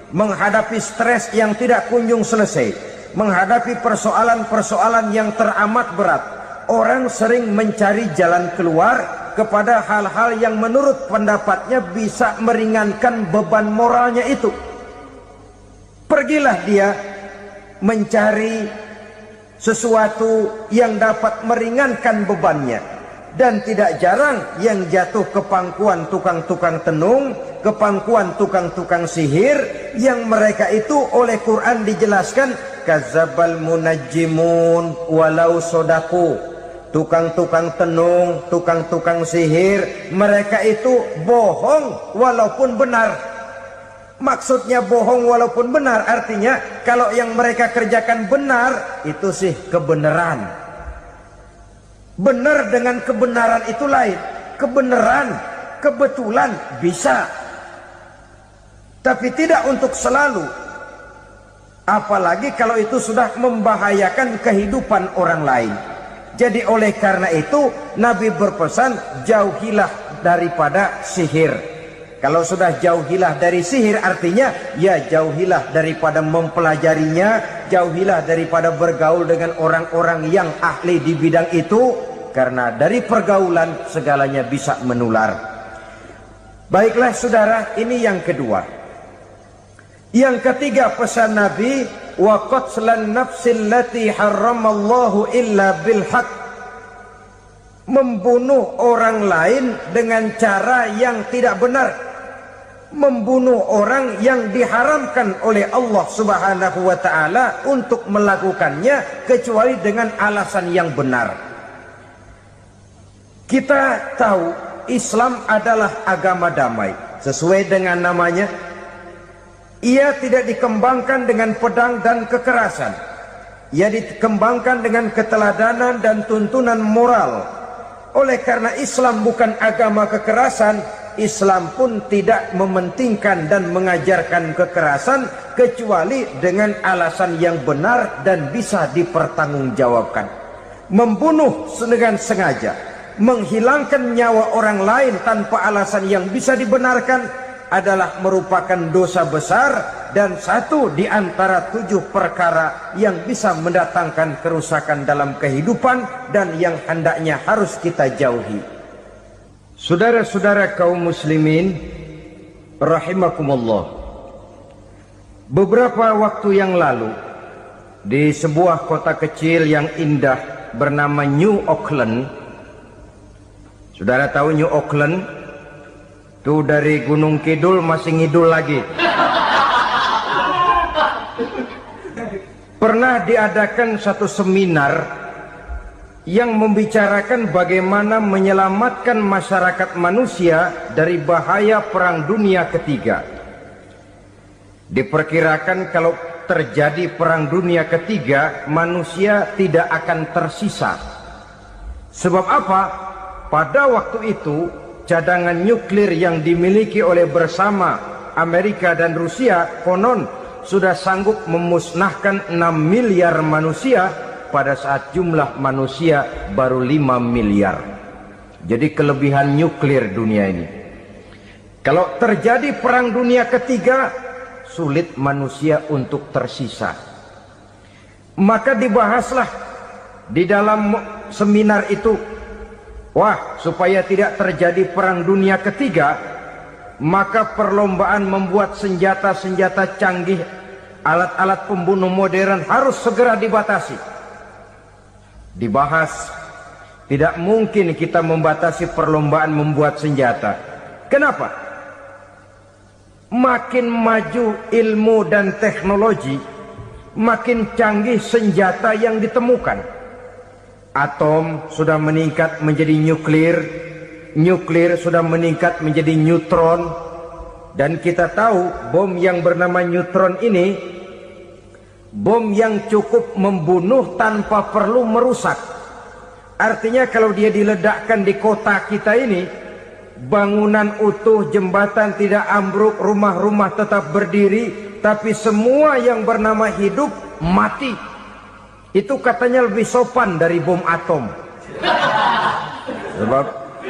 menghadapi stres yang tidak kunjung selesai, menghadapi persoalan-persoalan yang teramat berat, orang sering mencari jalan keluar kepada hal-hal yang menurut pendapatnya bisa meringankan beban moralnya itu. Pergilah dia mencari sesuatu yang dapat meringankan bebannya. Dan tidak jarang yang jatuh ke pangkuan tukang-tukang tenung, ke pangkuan tukang-tukang sihir, yang mereka itu oleh Quran dijelaskan kadzabal munajjimun walau sodaku. Tukang-tukang tenung, tukang-tukang sihir, mereka itu bohong walaupun benar. Maksudnya bohong walaupun benar, artinya kalau yang mereka kerjakan benar, itu sih kebenaran. Benar dengan kebenaran itu lain. Kebenaran, kebetulan bisa, tapi tidak untuk selalu. Apalagi kalau itu sudah membahayakan kehidupan orang lain. Jadi oleh karena itu Nabi berpesan, jauhilah daripada sihir. Kalau sudah jauhilah dari sihir, artinya ya jauhilah daripada mempelajarinya, jauhilah daripada bergaul dengan orang-orang yang ahli di bidang itu, karena dari pergaulan segalanya bisa menular. Baiklah saudara, ini yang kedua. Yang ketiga pesan Nabi, wa qatlan nafsil lati harramallahu illa bil haq, membunuh orang lain dengan cara yang tidak benar, membunuh orang yang diharamkan oleh Allah Subhanahu wa taala untuk melakukannya kecuali dengan alasan yang benar. Kita tahu Islam adalah agama damai, sesuai dengan namanya. Ia tidak dikembangkan dengan pedang dan kekerasan. Ia dikembangkan dengan keteladanan dan tuntunan moral. Oleh karena Islam bukan agama kekerasan, Islam pun tidak mementingkan dan mengajarkan kekerasan kecuali dengan alasan yang benar dan bisa dipertanggungjawabkan. Membunuh dengan sengaja, menghilangkan nyawa orang lain tanpa alasan yang bisa dibenarkan adalah merupakan dosa besar dan satu di antara 7 perkara yang bisa mendatangkan kerusakan dalam kehidupan dan yang hendaknya harus kita jauhi. Saudara-saudara kaum muslimin rahimakumullah, beberapa waktu yang lalu di sebuah kota kecil yang indah bernama New Auckland. Saudara tahu New Auckland? Itu dari Gunung Kidul masih ngidul lagi. Pernah diadakan satu seminar yang membicarakan bagaimana menyelamatkan masyarakat manusia dari bahaya Perang Dunia Ketiga. Diperkirakan kalau terjadi Perang Dunia Ketiga, manusia tidak akan tersisa. Sebab apa? Pada waktu itu cadangan nuklir yang dimiliki oleh bersama Amerika dan Rusia konon sudah sanggup memusnahkan 6 miliar manusia pada saat jumlah manusia baru 5 miliar. Jadi kelebihan nuklir dunia ini. Kalau terjadi perang dunia ketiga, sulit manusia untuk tersisa. Maka dibahaslah di dalam seminar itu, wah, supaya tidak terjadi perang dunia ketiga, maka perlombaan membuat senjata-senjata canggih, alat-alat pembunuh modern harus segera dibatasi. Dibahas, tidak mungkin kita membatasi perlombaan membuat senjata. Kenapa? Makin maju ilmu dan teknologi, makin canggih senjata yang ditemukan. Atom sudah meningkat menjadi nuklir, nuklir sudah meningkat menjadi neutron, dan kita tahu bom yang bernama neutron ini bom yang cukup membunuh tanpa perlu merusak. Artinya kalau dia diledakkan di kota kita ini, bangunan utuh, jembatan tidak ambruk, rumah-rumah tetap berdiri, tapi semua yang bernama hidup mati. Itu katanya lebih sopan dari bom atom. Sebab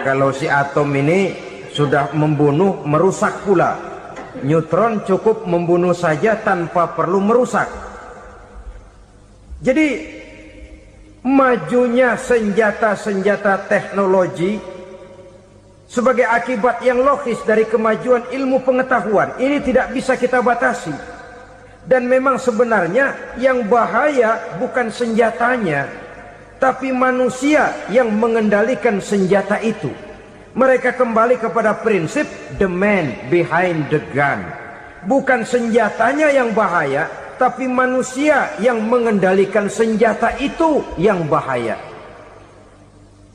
kalau si atom ini sudah membunuh, merusak pula. Neutron cukup membunuh saja tanpa perlu merusak. Jadi majunya senjata-senjata teknologi sebagai akibat yang logis dari kemajuan ilmu pengetahuan ini tidak bisa kita batasi. Dan memang sebenarnya yang bahaya bukan senjatanya, tapi manusia yang mengendalikan senjata itu. Mereka kembali kepada prinsip the man behind the gun. Bukan senjatanya yang bahaya, tapi manusia yang mengendalikan senjata itu yang bahaya.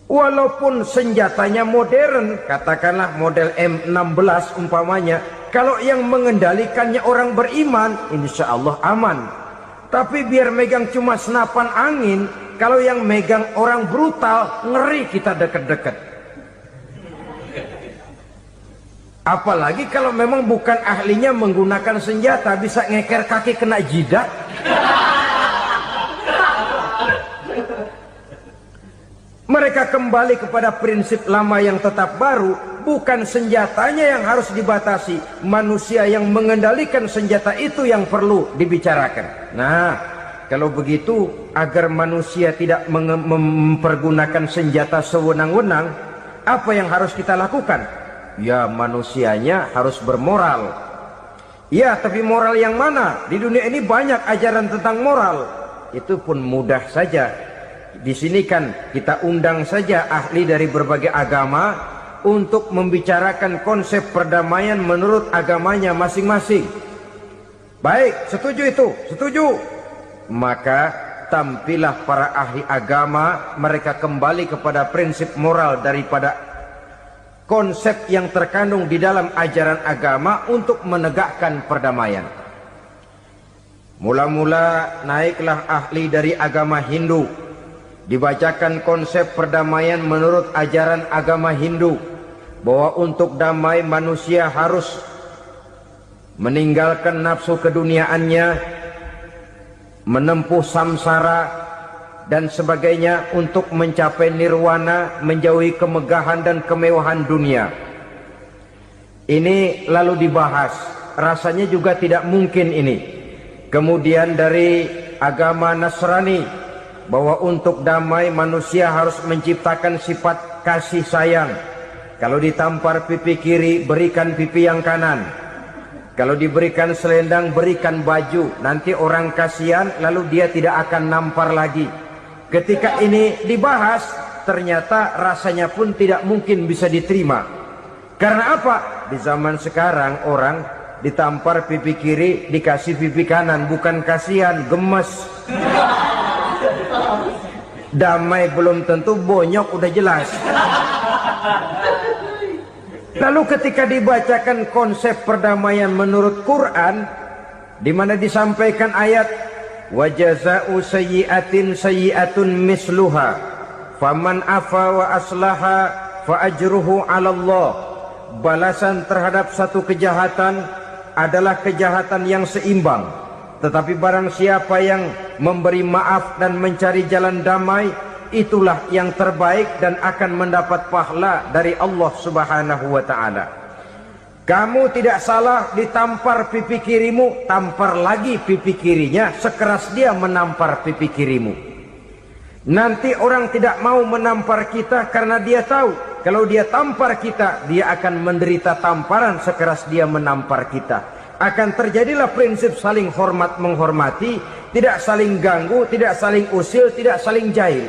Walaupun senjatanya modern, katakanlah model M16 umpamanya, kalau yang mengendalikannya orang beriman, insya Allah aman. Tapi biar megang cuma senapan angin, kalau yang megang orang brutal, ngeri kita deket-deket. Apalagi kalau memang bukan ahlinya menggunakan senjata, bisa ngeker kaki kena jidat. Mereka kembali kepada prinsip lama yang tetap baru. Bukan senjatanya yang harus dibatasi, manusia yang mengendalikan senjata itu yang perlu dibicarakan. Nah, kalau begitu, agar manusia tidak mempergunakan senjata sewenang-wenang, apa yang harus kita lakukan? Ya, manusianya harus bermoral. Ya, tapi moral yang mana? Di dunia ini banyak ajaran tentang moral. Itu pun mudah saja. Di sini kan kita undang saja ahli dari berbagai agama untuk membicarakan konsep perdamaian menurut agamanya masing-masing. Baik, setuju itu, setuju. Maka tampillah para ahli agama, mereka kembali kepada prinsip moral daripada konsep yang terkandung di dalam ajaran agama untuk menegakkan perdamaian. Mula-mula naiklah ahli dari agama Hindu. Dibacakan konsep perdamaian menurut ajaran agama Hindu, bahwa untuk damai manusia harus meninggalkan nafsu keduniaannya, menempuh samsara dan sebagainya untuk mencapai nirwana, menjauhi kemegahan dan kemewahan dunia. Ini lalu dibahas, rasanya juga tidak mungkin ini. Kemudian dari agama Nasrani, bahwa untuk damai manusia harus menciptakan sifat kasih sayang. Kalau ditampar pipi kiri, berikan pipi yang kanan. Kalau diberikan selendang, berikan baju. Nanti orang kasihan, lalu dia tidak akan nampar lagi. Ketika ini dibahas, ternyata rasanya pun tidak mungkin bisa diterima. Karena apa? Di zaman sekarang orang ditampar pipi kiri, dikasih pipi kanan. Bukan kasihan, gemes. Damai belum tentu, bonyok udah jelas. Lalu ketika dibacakan konsep perdamaian menurut Quran, di mana disampaikan ayat wa jazaa'u sayyi'atin sayyi'atun misluha faman afa wa aslaha fa ajruhu 'ala Allah. Balasan terhadap satu kejahatan adalah kejahatan yang seimbang. Tetapi barang siapa yang memberi maaf dan mencari jalan damai, itulah yang terbaik dan akan mendapat pahala dari Allah Subhanahu wa ta'ala. Kamu tidak salah ditampar pipi kirimu, tampar lagi pipi kirinya sekeras dia menampar pipi kirimu. Nanti orang tidak mau menampar kita karena dia tahu kalau dia tampar kita, dia akan menderita tamparan sekeras dia menampar kita. Akan terjadilah prinsip saling hormat menghormati, tidak saling ganggu, tidak saling usil, tidak saling jahil.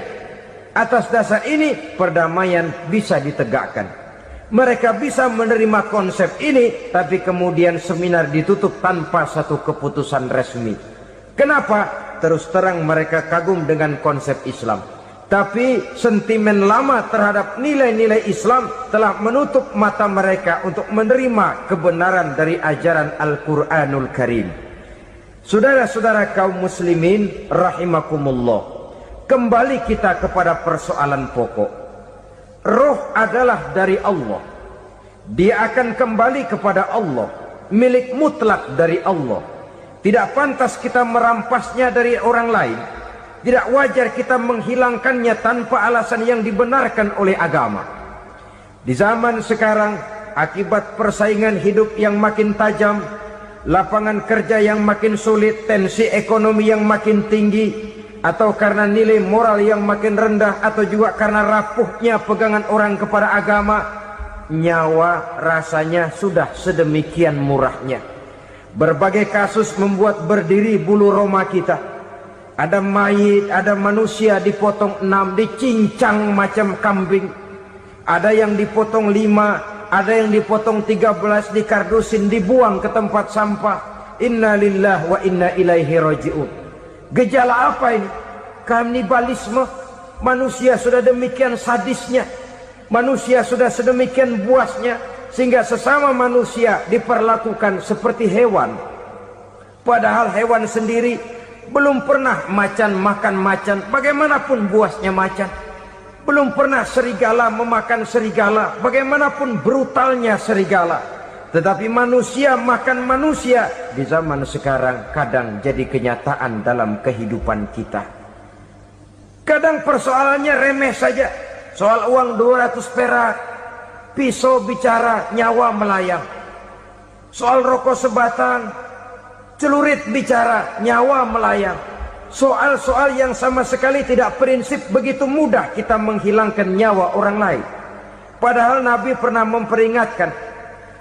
Atas dasar ini perdamaian bisa ditegakkan. Mereka bisa menerima konsep ini, tapi kemudian seminar ditutup tanpa satu keputusan resmi. Kenapa? Terus terang mereka kagum dengan konsep Islam, tapi sentimen lama terhadap nilai-nilai Islam telah menutup mata mereka untuk menerima kebenaran dari ajaran Al-Quranul Karim. Saudara-saudara kaum muslimin rahimakumullah, kembali kita kepada persoalan pokok. Roh adalah dari Allah. Dia akan kembali kepada Allah, milik mutlak dari Allah. Tidak pantas kita merampasnya dari orang lain. Tidak wajar kita menghilangkannya tanpa alasan yang dibenarkan oleh agama. Di zaman sekarang, akibat persaingan hidup yang makin tajam, lapangan kerja yang makin sulit, tensi ekonomi yang makin tinggi, atau karena nilai moral yang makin rendah, atau juga karena rapuhnya pegangan orang kepada agama, nyawa rasanya sudah sedemikian murahnya. Berbagai kasus membuat berdiri bulu roma kita. Ada mayit, ada manusia dipotong 6, dicincang macam kambing. Ada yang dipotong 5, ada yang dipotong 13, dikardusin, dibuang ke tempat sampah. Inna lillahi wa inna ilaihi raji'un. Gejala apa ini? Kanibalisme. Manusia sudah demikian sadisnya, manusia sudah sedemikian buasnya, sehingga sesama manusia diperlakukan seperti hewan. Padahal hewan sendiri belum pernah macan makan macan, bagaimanapun buasnya macan. Belum pernah serigala memakan serigala, bagaimanapun brutalnya serigala. Tetapi manusia makan manusia di zaman sekarang kadang jadi kenyataan dalam kehidupan kita. Kadang persoalannya remeh saja. Soal uang 200 perak, pisau bicara, nyawa melayang. Soal rokok sebatang, celurit bicara, nyawa melayang. Soal-soal yang sama sekali tidak prinsip, begitu mudah kita menghilangkan nyawa orang lain. Padahal Nabi pernah memperingatkan,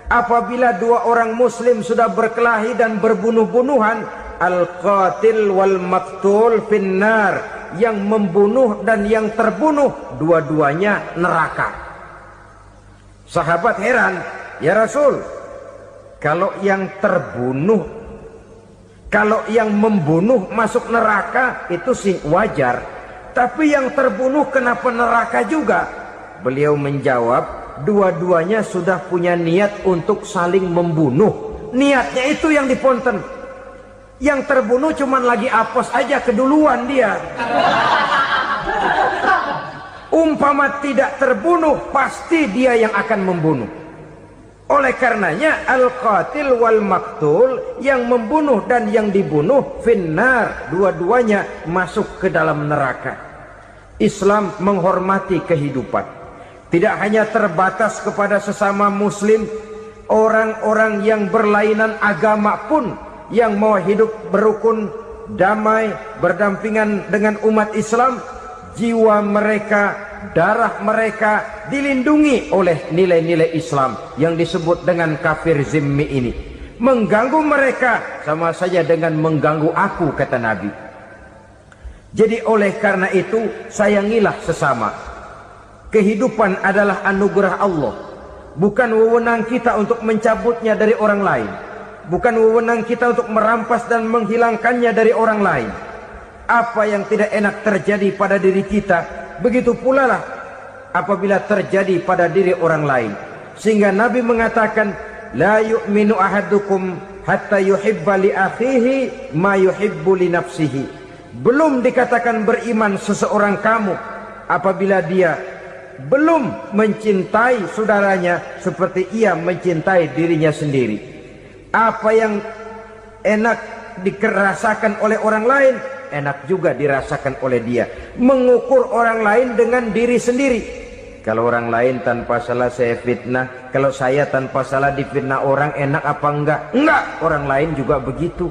apabila dua orang muslim sudah berkelahi dan berbunuh-bunuhan, al-qatil wal maktul finnar, yang membunuh dan yang terbunuh dua-duanya neraka. Sahabat heran, ya Rasul, kalau yang membunuh masuk neraka itu sih wajar, tapi yang terbunuh kenapa neraka juga? Beliau menjawab, dua-duanya sudah punya niat untuk saling membunuh. Niatnya itu yang diponten. Yang terbunuh cuman lagi apes aja, keduluan dia. Umpama tidak terbunuh, pasti dia yang akan membunuh. Oleh karenanya al-qatil wal maktul, yang membunuh dan yang dibunuh finnar, dua-duanya masuk ke dalam neraka. Islam menghormati kehidupan. Tidak hanya terbatas kepada sesama muslim, orang-orang yang berlainan agama pun yang mau hidup berukun, damai, berdampingan dengan umat Islam, jiwa mereka, darah mereka dilindungi oleh nilai-nilai Islam yang disebut dengan kafir zimmi ini. Mengganggu mereka sama saja dengan mengganggu aku, kata Nabi. Jadi oleh karena itu, sayangilah sesama. Kehidupan adalah anugerah Allah, bukan wewenang kita untuk mencabutnya dari orang lain, bukan wewenang kita untuk merampas dan menghilangkannya dari orang lain. Apa yang tidak enak terjadi pada diri kita, begitu pula lah apabila terjadi pada diri orang lain. Sehingga Nabi mengatakan, la yu'minu ahadukum hatta yuhibba li akhihi ma yuhibbu li nafsihi. Belum dikatakan beriman seseorang kamu apabila dia belum mencintai saudaranya seperti ia mencintai dirinya sendiri. Apa yang enak dirasakan oleh orang lain, enak juga dirasakan oleh dia. Mengukur orang lain dengan diri sendiri. Kalau orang lain tanpa salah saya fitnah, kalau saya tanpa salah difitnah orang, enak apa enggak? Enggak, orang lain juga begitu.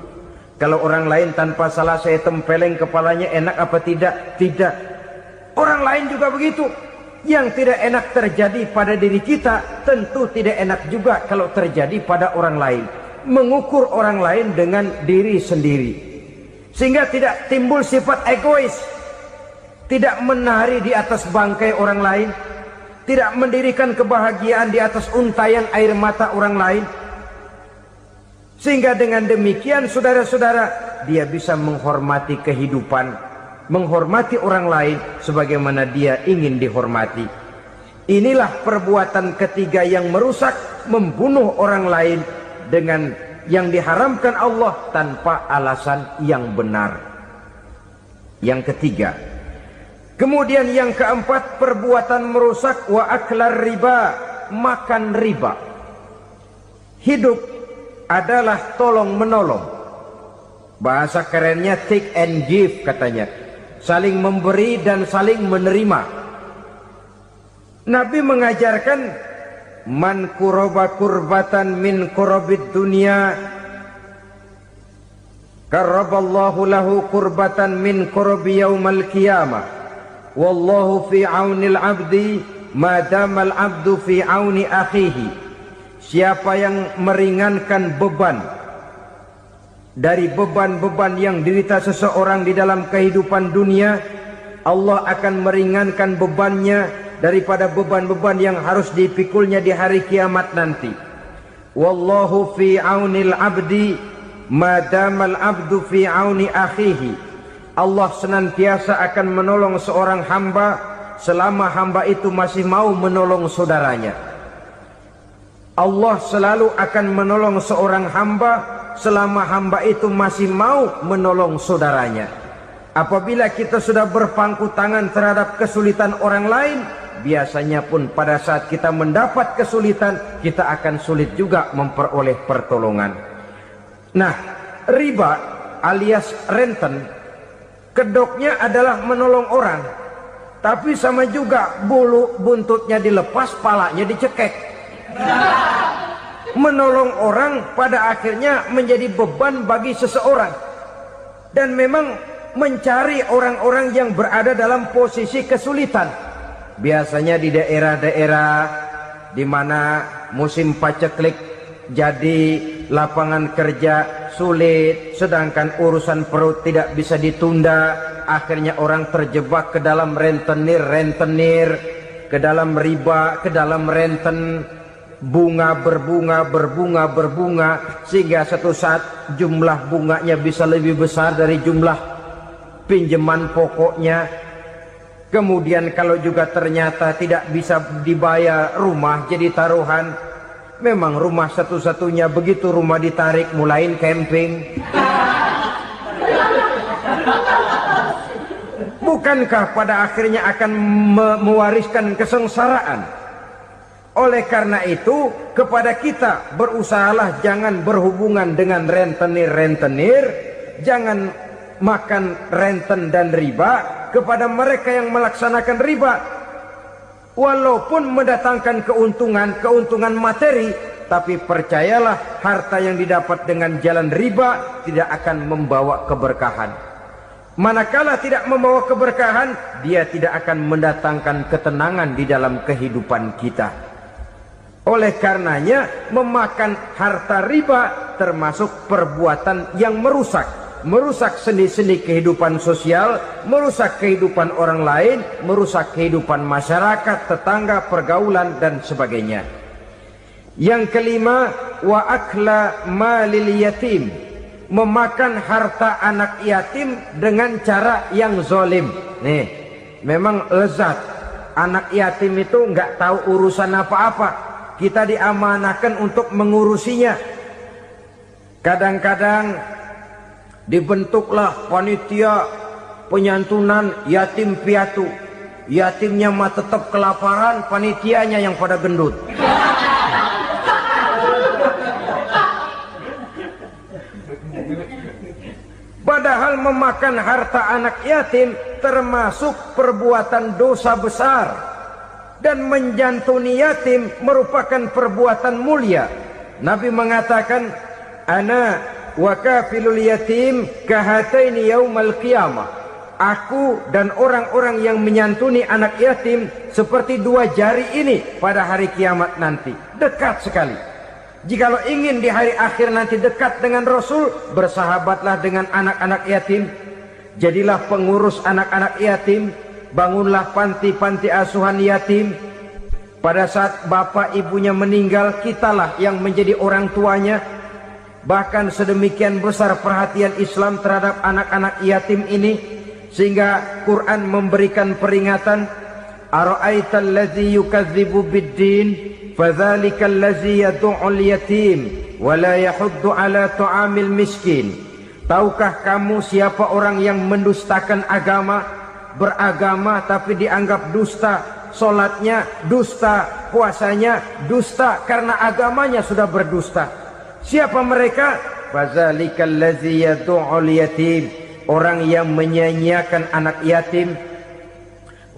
Kalau orang lain tanpa salah saya tempeleng kepalanya, enak apa tidak? Tidak. Orang lain juga begitu. Yang tidak enak terjadi pada diri kita, tentu tidak enak juga kalau terjadi pada orang lain. Mengukur orang lain dengan diri sendiri, sehingga tidak timbul sifat egois, tidak menari di atas bangkai orang lain, tidak mendirikan kebahagiaan di atas untayan air mata orang lain. Sehingga dengan demikian saudara-saudara, dia bisa menghormati kehidupan, menghormati orang lain sebagaimana dia ingin dihormati. Inilah perbuatan ketiga yang merusak, membunuh orang lain dengan yang diharamkan Allah tanpa alasan yang benar. Yang ketiga. Kemudian yang keempat, perbuatan merusak wa aklar riba, makan riba. Hidup adalah tolong menolong. Bahasa kerennya take and give katanya. Saling memberi dan saling menerima. Nabi mengajarkan man kuraba kurbatan min kurabid dunia karaballahu lahu kurbatan min kurabi yaumal qiyamah wallahu fi aunil abdi madamal abdu fi auni akhihi. Siapa yang meringankan beban dari beban-beban yang dirita seseorang di dalam kehidupan dunia, Allah akan meringankan bebannya daripada beban-beban yang harus dipikulnya di hari kiamat nanti. Wallahu fi aunil abdi madamal abdu fi auni akhihi. Allah senantiasa akan menolong seorang hamba selama hamba itu masih mau menolong saudaranya. Allah selalu akan menolong seorang hamba selama hamba itu masih mau menolong saudaranya. Apabila kita sudah berpangku tangan terhadap kesulitan orang lain, biasanya pun pada saat kita mendapat kesulitan, kita akan sulit juga memperoleh pertolongan. Nah, riba alias renten, kedoknya adalah menolong orang, tapi sama juga bulu buntutnya dilepas, palanya dicekek. Menolong orang pada akhirnya menjadi beban bagi seseorang. Dan memang mencari orang-orang yang berada dalam posisi kesulitan. Biasanya di daerah-daerah di mana musim paceklik jadi lapangan kerja sulit, sedangkan urusan perut tidak bisa ditunda, akhirnya orang terjebak ke dalam rentenir, ke dalam riba, ke dalam renten. Bunga berbunga, sehingga satu saat jumlah bunganya bisa lebih besar dari jumlah pinjaman pokoknya. Kemudian kalau juga ternyata tidak bisa dibayar, rumah jadi taruhan. Memang rumah satu-satunya, begitu rumah ditarik mulain camping. Bukankah pada akhirnya akan mewariskan kesengsaraan? Oleh karena itu, kepada kita berusahalah jangan berhubungan dengan rentenir, jangan makan renten dan riba. Kepada mereka yang melaksanakan riba, walaupun mendatangkan keuntungan materi, tapi percayalah harta yang didapat dengan jalan riba tidak akan membawa keberkahan. Manakala tidak membawa keberkahan, dia tidak akan mendatangkan ketenangan di dalam kehidupan kita. Oleh karenanya, memakan harta riba termasuk perbuatan yang merusak sendi-sendi kehidupan sosial, merusak kehidupan orang lain, merusak kehidupan masyarakat, tetangga, pergaulan dan sebagainya. Yang kelima, wa akla malil yatim, memakan harta anak yatim dengan cara yang zalim. Nih, memang lezat. Anak yatim itu nggak tahu urusan apa-apa. Kita diamanahkan untuk mengurusinya. Kadang-kadang dibentuklah panitia penyantunan yatim piatu. yatimnya mah tetap kelaparan, panitianya yang pada gendut. Padahal memakan harta anak yatim termasuk perbuatan dosa besar, dan menjantuni yatim merupakan perbuatan mulia. Nabi mengatakan, ana wa kafilul yatim kahataini yaumal qiyamah. Aku dan orang-orang yang menyantuni anak yatim seperti dua jari ini pada hari kiamat nanti. Dekat sekali. Jikalau ingin di hari akhir nanti dekat dengan Rasul, bersahabatlah dengan anak-anak yatim. Jadilah pengurus anak-anak yatim. Bangunlah panti-panti asuhan yatim. Pada saat bapak ibunya meninggal, kitalah yang menjadi orang tuanya. Bahkan sedemikian besar perhatian Islam terhadap anak-anak yatim ini, sehingga Quran memberikan peringatan, ara'aital ladzi yukadzibu bid-din fadzalikal ladzi yad'ul yatim wa la yahuddu ala ta'amil miskin. Tahukah kamu siapa orang yang mendustakan agama, beragama tapi dianggap dusta, salatnya dusta, puasanya dusta karena agamanya sudah berdusta. Siapa mereka? Fadzalikal ladzi yad'ul yatim, orang yang menyia-nyiakan anak yatim,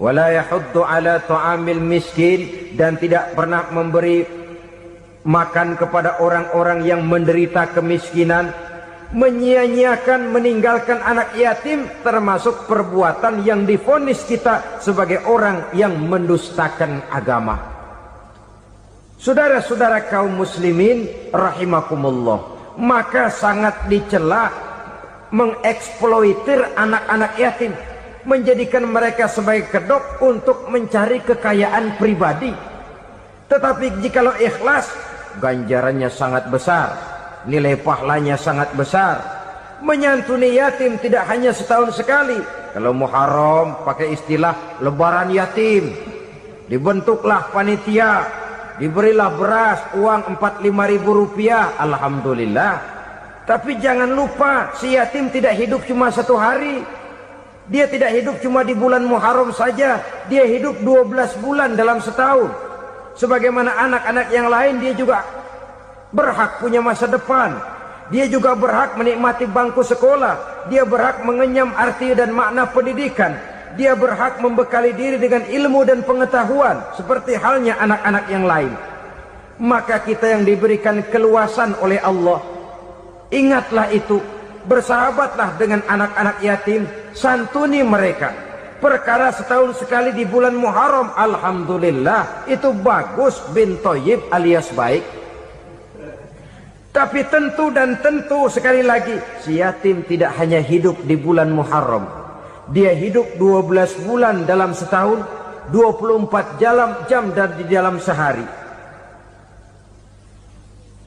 wala yahuddu ala ta'amil miskin, dan tidak pernah memberi makan kepada orang-orang yang menderita kemiskinan. Menyia-nyiakan, meninggalkan anak yatim termasuk perbuatan yang divonis kita sebagai orang yang mendustakan agama. Saudara-saudara kaum muslimin rahimakumullah, maka sangat dicela mengeksploitir anak-anak yatim, menjadikan mereka sebagai kedok untuk mencari kekayaan pribadi. Tetapi jikalau ikhlas, ganjarannya sangat besar, nilai pahalanya sangat besar. Menyantuni yatim tidak hanya setahun sekali. Kalau Muharram pakai istilah lebaran yatim, dibentuklah panitia, diberilah beras, uang 45.000 rupiah, alhamdulillah. Tapi jangan lupa, si yatim tidak hidup cuma satu hari. Dia tidak hidup cuma di bulan Muharram saja. Dia hidup 12 bulan dalam setahun. Sebagaimana anak-anak yang lain, dia juga berhak punya masa depan. Dia juga berhak menikmati bangku sekolah. Dia berhak mengenyam arti dan makna pendidikan. Dia berhak membekali diri dengan ilmu dan pengetahuan, seperti halnya anak-anak yang lain. Maka kita yang diberikan keluasan oleh Allah, ingatlah itu. Bersahabatlah dengan anak-anak yatim, santuni mereka. Perkara setahun sekali di bulan Muharram, alhamdulillah, itu bagus, bin Thayyib alias baik. Tapi tentu dan tentu sekali lagi, si yatim tidak hanya hidup di bulan Muharram. Dia hidup 12 bulan dalam setahun, 24 jam di dalam sehari.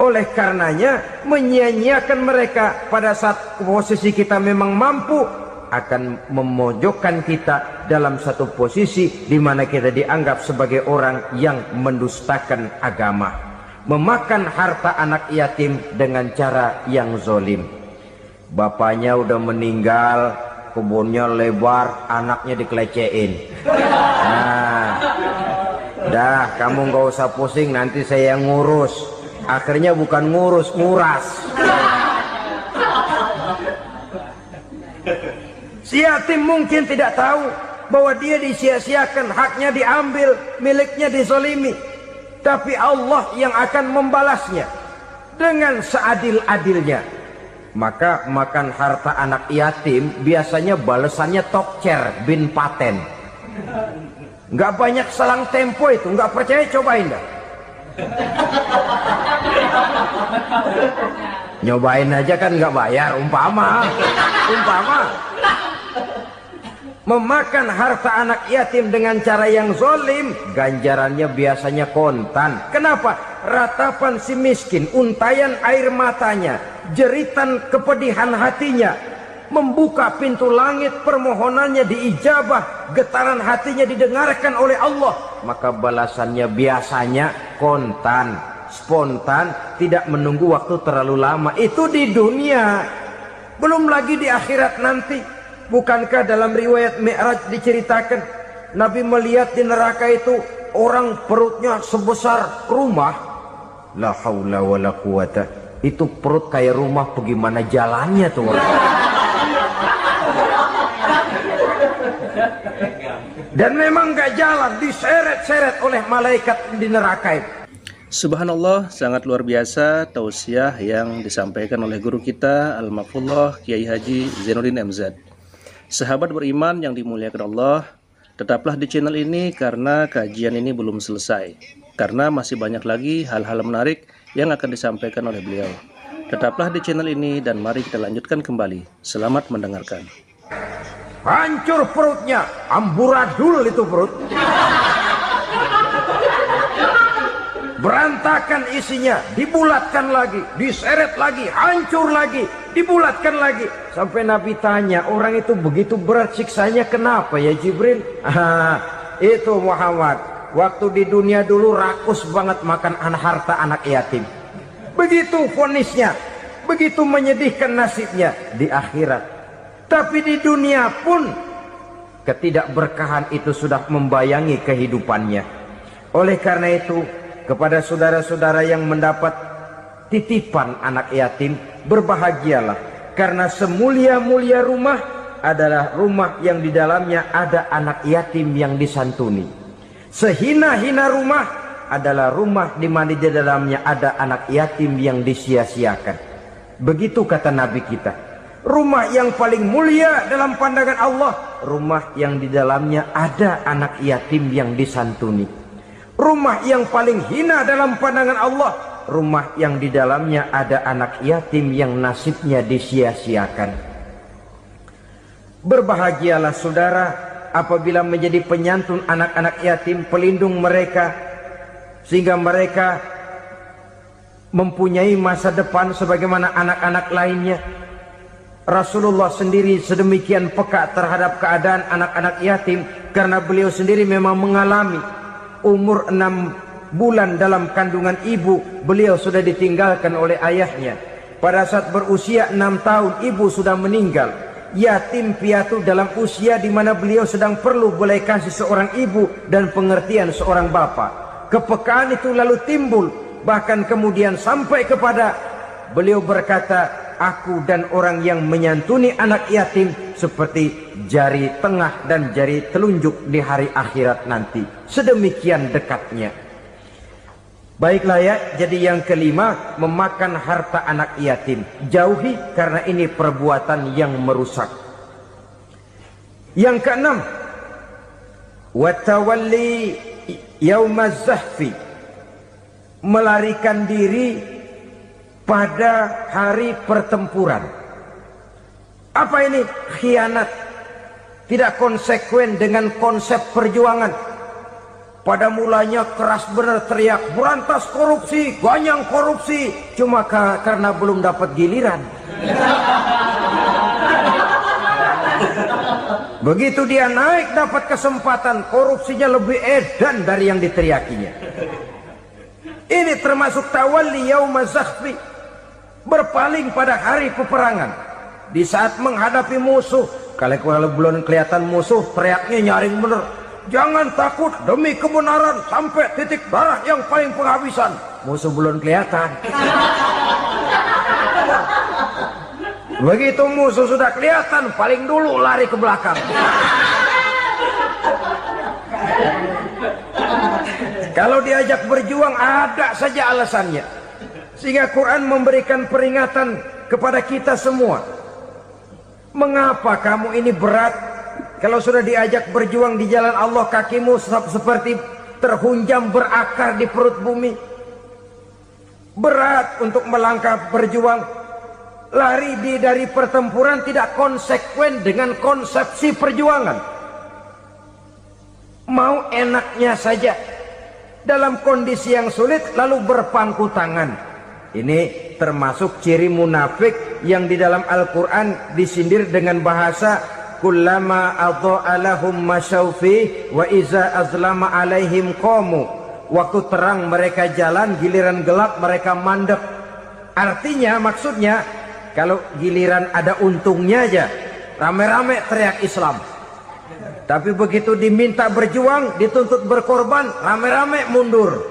Oleh karenanya, menyia-nyiakan mereka pada saat posisi kita memang mampu akan memojokkan kita dalam satu posisi di mana kita dianggap sebagai orang yang mendustakan agama, memakan harta anak yatim dengan cara yang zolim. Bapaknya udah meninggal, kebunnya lebar, anaknya dikelecehin. Nah, dah kamu nggak usah pusing, nanti saya yang ngurus. Akhirnya bukan ngurus, nguras. Si yatim mungkin tidak tahu bahwa dia disia-siakan, haknya diambil, miliknya dizolimi. Tapi Allah yang akan membalasnya dengan seadil-adilnya. Maka makan harta anak yatim biasanya balasannya tokcer bin paten. Nggak banyak selang tempo itu, nggak percaya cobain dah. Nyobain aja kan nggak bayar, umpama memakan harta anak yatim dengan cara yang zolim, ganjarannya biasanya kontan. Kenapa? Ratapan si miskin, untayan air matanya, jeritan kepedihan hatinya, membuka pintu langit, permohonannya diijabah, getaran hatinya didengarkan oleh Allah, maka balasannya biasanya kontan, spontan, tidak menunggu waktu terlalu lama. Itu di dunia, belum lagi di akhirat nanti. Bukankah dalam riwayat Mi'raj diceritakan Nabi melihat di neraka itu orang perutnya sebesar rumah. La haula wala quwata. Itu perut kayak rumah, bagaimana jalannya tuh orang. Dan memang gak jalan, diseret-seret oleh malaikat di neraka itu. Subhanallah, sangat luar biasa tausiah yang disampaikan oleh guru kita Al-Mafullah Kiai Haji Zainuddin MZ. Sahabat beriman yang dimuliakan Allah, tetaplah di channel ini karena kajian ini belum selesai. Karena masih banyak lagi hal-hal menarik yang akan disampaikan oleh beliau. Tetaplah di channel ini dan mari kita lanjutkan kembali. Selamat mendengarkan. Hancur perutnya, amburadul itu perut. Berantakan isinya, dibulatkan lagi, diseret lagi, hancur lagi, dibulatkan lagi. Sampai Nabi tanya, orang itu begitu berat siksanya kenapa ya Jibril? Itu Muhammad, waktu di dunia dulu rakus banget makan harta anak yatim. Begitu vonisnya, begitu menyedihkan nasibnya di akhirat. Tapi di dunia pun ketidakberkahan itu sudah membayangi kehidupannya. Oleh karena itu, kepada saudara-saudara yang mendapat titipan anak yatim, berbahagialah. Karena semulia-mulia rumah adalah rumah yang di dalamnya ada anak yatim yang disantuni. Sehina-hina rumah adalah rumah di mana di dalamnya ada anak yatim yang disia-siakan. Begitu kata Nabi kita. Rumah yang paling mulia dalam pandangan Allah, rumah yang di dalamnya ada anak yatim yang disantuni. Rumah yang paling hina dalam pandangan Allah, rumah yang di dalamnya ada anak yatim yang nasibnya disia-siakan. Berbahagialah saudara apabila menjadi penyantun anak-anak yatim, pelindung mereka, sehingga mereka mempunyai masa depan sebagaimana anak-anak lainnya. Rasulullah sendiri sedemikian peka terhadap keadaan anak-anak yatim karena beliau sendiri memang mengalami umur 6 bulan dalam kandungan ibu, beliau sudah ditinggalkan oleh ayahnya. Pada saat berusia 6 tahun ibu sudah meninggal. Yatim piatu dalam usia di mana beliau sedang perlu belas kasih seorang ibu dan pengertian seorang bapa. Kepekaan itu lalu timbul, bahkan kemudian sampai kepada beliau berkata, aku dan orang yang menyantuni anak yatim seperti jari tengah dan jari telunjuk di hari akhirat nanti. Sedemikian dekatnya. Baiklah ya, jadi yang kelima, memakan harta anak yatim. Jauhi karena ini perbuatan yang merusak. Yang keenam, watawalli yaumaz zahfi. Melarikan diri pada hari pertempuran. Apa ini? Khianat. Tidak konsekuen dengan konsep perjuangan. Pada mulanya keras benar teriak, berantas korupsi, ganyang korupsi. Cuma karena belum dapat giliran. Begitu dia naik dapat kesempatan, korupsinya lebih edan dari yang diteriakinya. Ini termasuk tawalli yaumaz zahfi. Berpaling pada hari peperangan. Di saat menghadapi musuh, kalau belum kelihatan musuh, teriaknya nyaring bener. Jangan takut demi kebenaran sampai titik darah yang paling penghabisan. Musuh belum kelihatan. Begitu musuh sudah kelihatan, paling dulu lari ke belakang. Kalau diajak berjuang ada saja alasannya. Sehingga Quran memberikan peringatan kepada kita semua. Mengapa kamu ini berat? Kalau sudah diajak berjuang di jalan Allah, kakimu seperti terhunjam berakar di perut bumi. Berat untuk melangkah berjuang. Lari dari pertempuran tidak konsekuen dengan konsepsi perjuangan. Mau enaknya saja. Dalam kondisi yang sulit lalu berpangku tangan. Ini termasuk ciri munafik yang di dalam Al-Quran disindir dengan bahasa kullama adha'a lahum masyaufi wa iza azlama alaihim qamu. Waktu terang mereka jalan, giliran gelap mereka mandek. Artinya, maksudnya kalau giliran ada untungnya aja rame-rame teriak Islam. Tapi begitu diminta berjuang, dituntut berkorban, rame-rame mundur.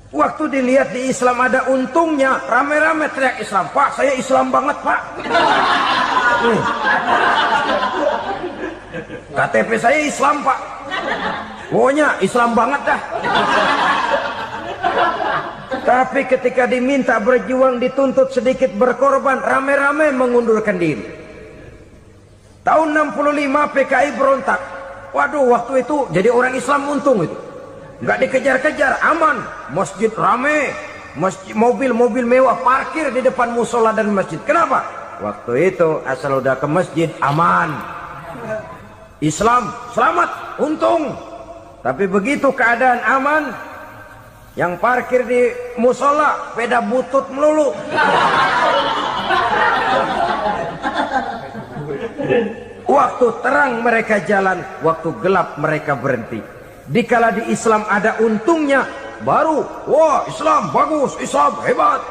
Waktu dilihat di Islam ada untungnya, rame-rame teriak Islam. Pak, saya Islam banget, Pak. KTP saya Islam, Pak. Pokoknya Islam banget dah. Tapi ketika diminta berjuang, dituntut sedikit berkorban, rame-rame mengundurkan diri. Tahun 65 PKI berontak. Waduh, waktu itu jadi orang Islam untung itu. Nggak dikejar-kejar, aman. Masjid rame, mobil-mobil mewah parkir di depan musola dan masjid. Kenapa? Waktu itu asal udah ke masjid aman. Islam selamat, untung. Tapi begitu keadaan aman, yang parkir di musola sepeda butut melulu. Waktu terang mereka jalan, waktu gelap mereka berhenti. Dikala di Islam ada untungnya, baru wah Islam bagus, Islam hebat.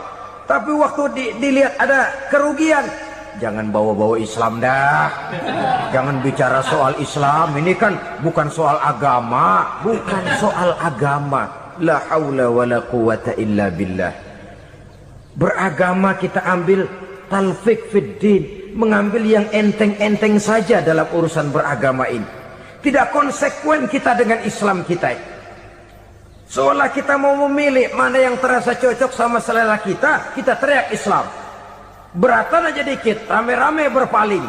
Tapi waktu dilihat ada kerugian, jangan bawa-bawa Islam dah. Jangan bicara soal Islam, ini kan bukan soal agama. Bukan soal agama. La haula wa la quwata illa billah. Beragama kita ambil talfiq fid din, mengambil yang enteng-enteng saja dalam urusan beragama ini. Tidak konsekuen kita dengan Islam kita. Seolah kita mau memilih mana yang terasa cocok sama selera kita, kita teriak Islam. Beratan aja dikit, rame-rame berpaling.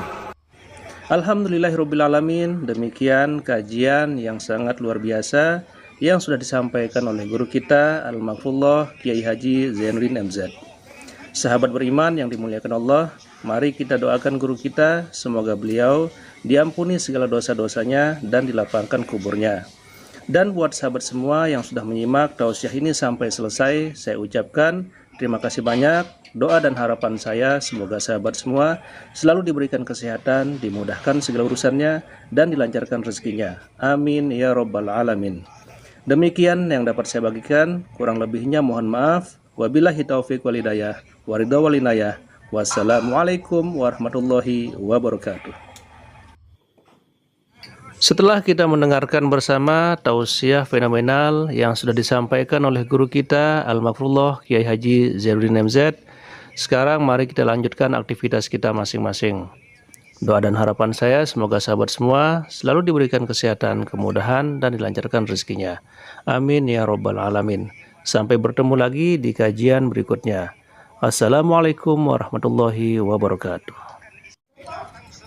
Alhamdulillahirrabbilalamin. Demikian kajian yang sangat luar biasa yang sudah disampaikan oleh guru kita Al-Maghfurullah Kiai Haji Zainuddin MZ. Sahabat beriman yang dimuliakan Allah, mari kita doakan guru kita, semoga beliau diampuni segala dosa-dosanya dan dilapangkan kuburnya. Dan buat sahabat semua yang sudah menyimak tausiah ini sampai selesai, saya ucapkan terima kasih banyak. Doa dan harapan saya semoga sahabat semua selalu diberikan kesehatan, dimudahkan segala urusannya, dan dilancarkan rezekinya. Amin ya robbal alamin. Demikian yang dapat saya bagikan, kurang lebihnya mohon maaf. Wabillahi taufiq wal hidayah, waridha wal inayah. Wassalamualaikum warahmatullahi wabarakatuh. Setelah kita mendengarkan bersama tausiah fenomenal yang sudah disampaikan oleh guru kita Al-Maghfurullah Kiai Haji Zainuddin MZ, sekarang mari kita lanjutkan aktivitas kita masing-masing. Doa dan harapan saya semoga sahabat semua selalu diberikan kesehatan, kemudahan, dan dilancarkan rezekinya. Amin ya robbal alamin. Sampai bertemu lagi di kajian berikutnya. Assalamualaikum warahmatullahi wabarakatuh.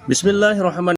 Bismillahirrahmanirrahim.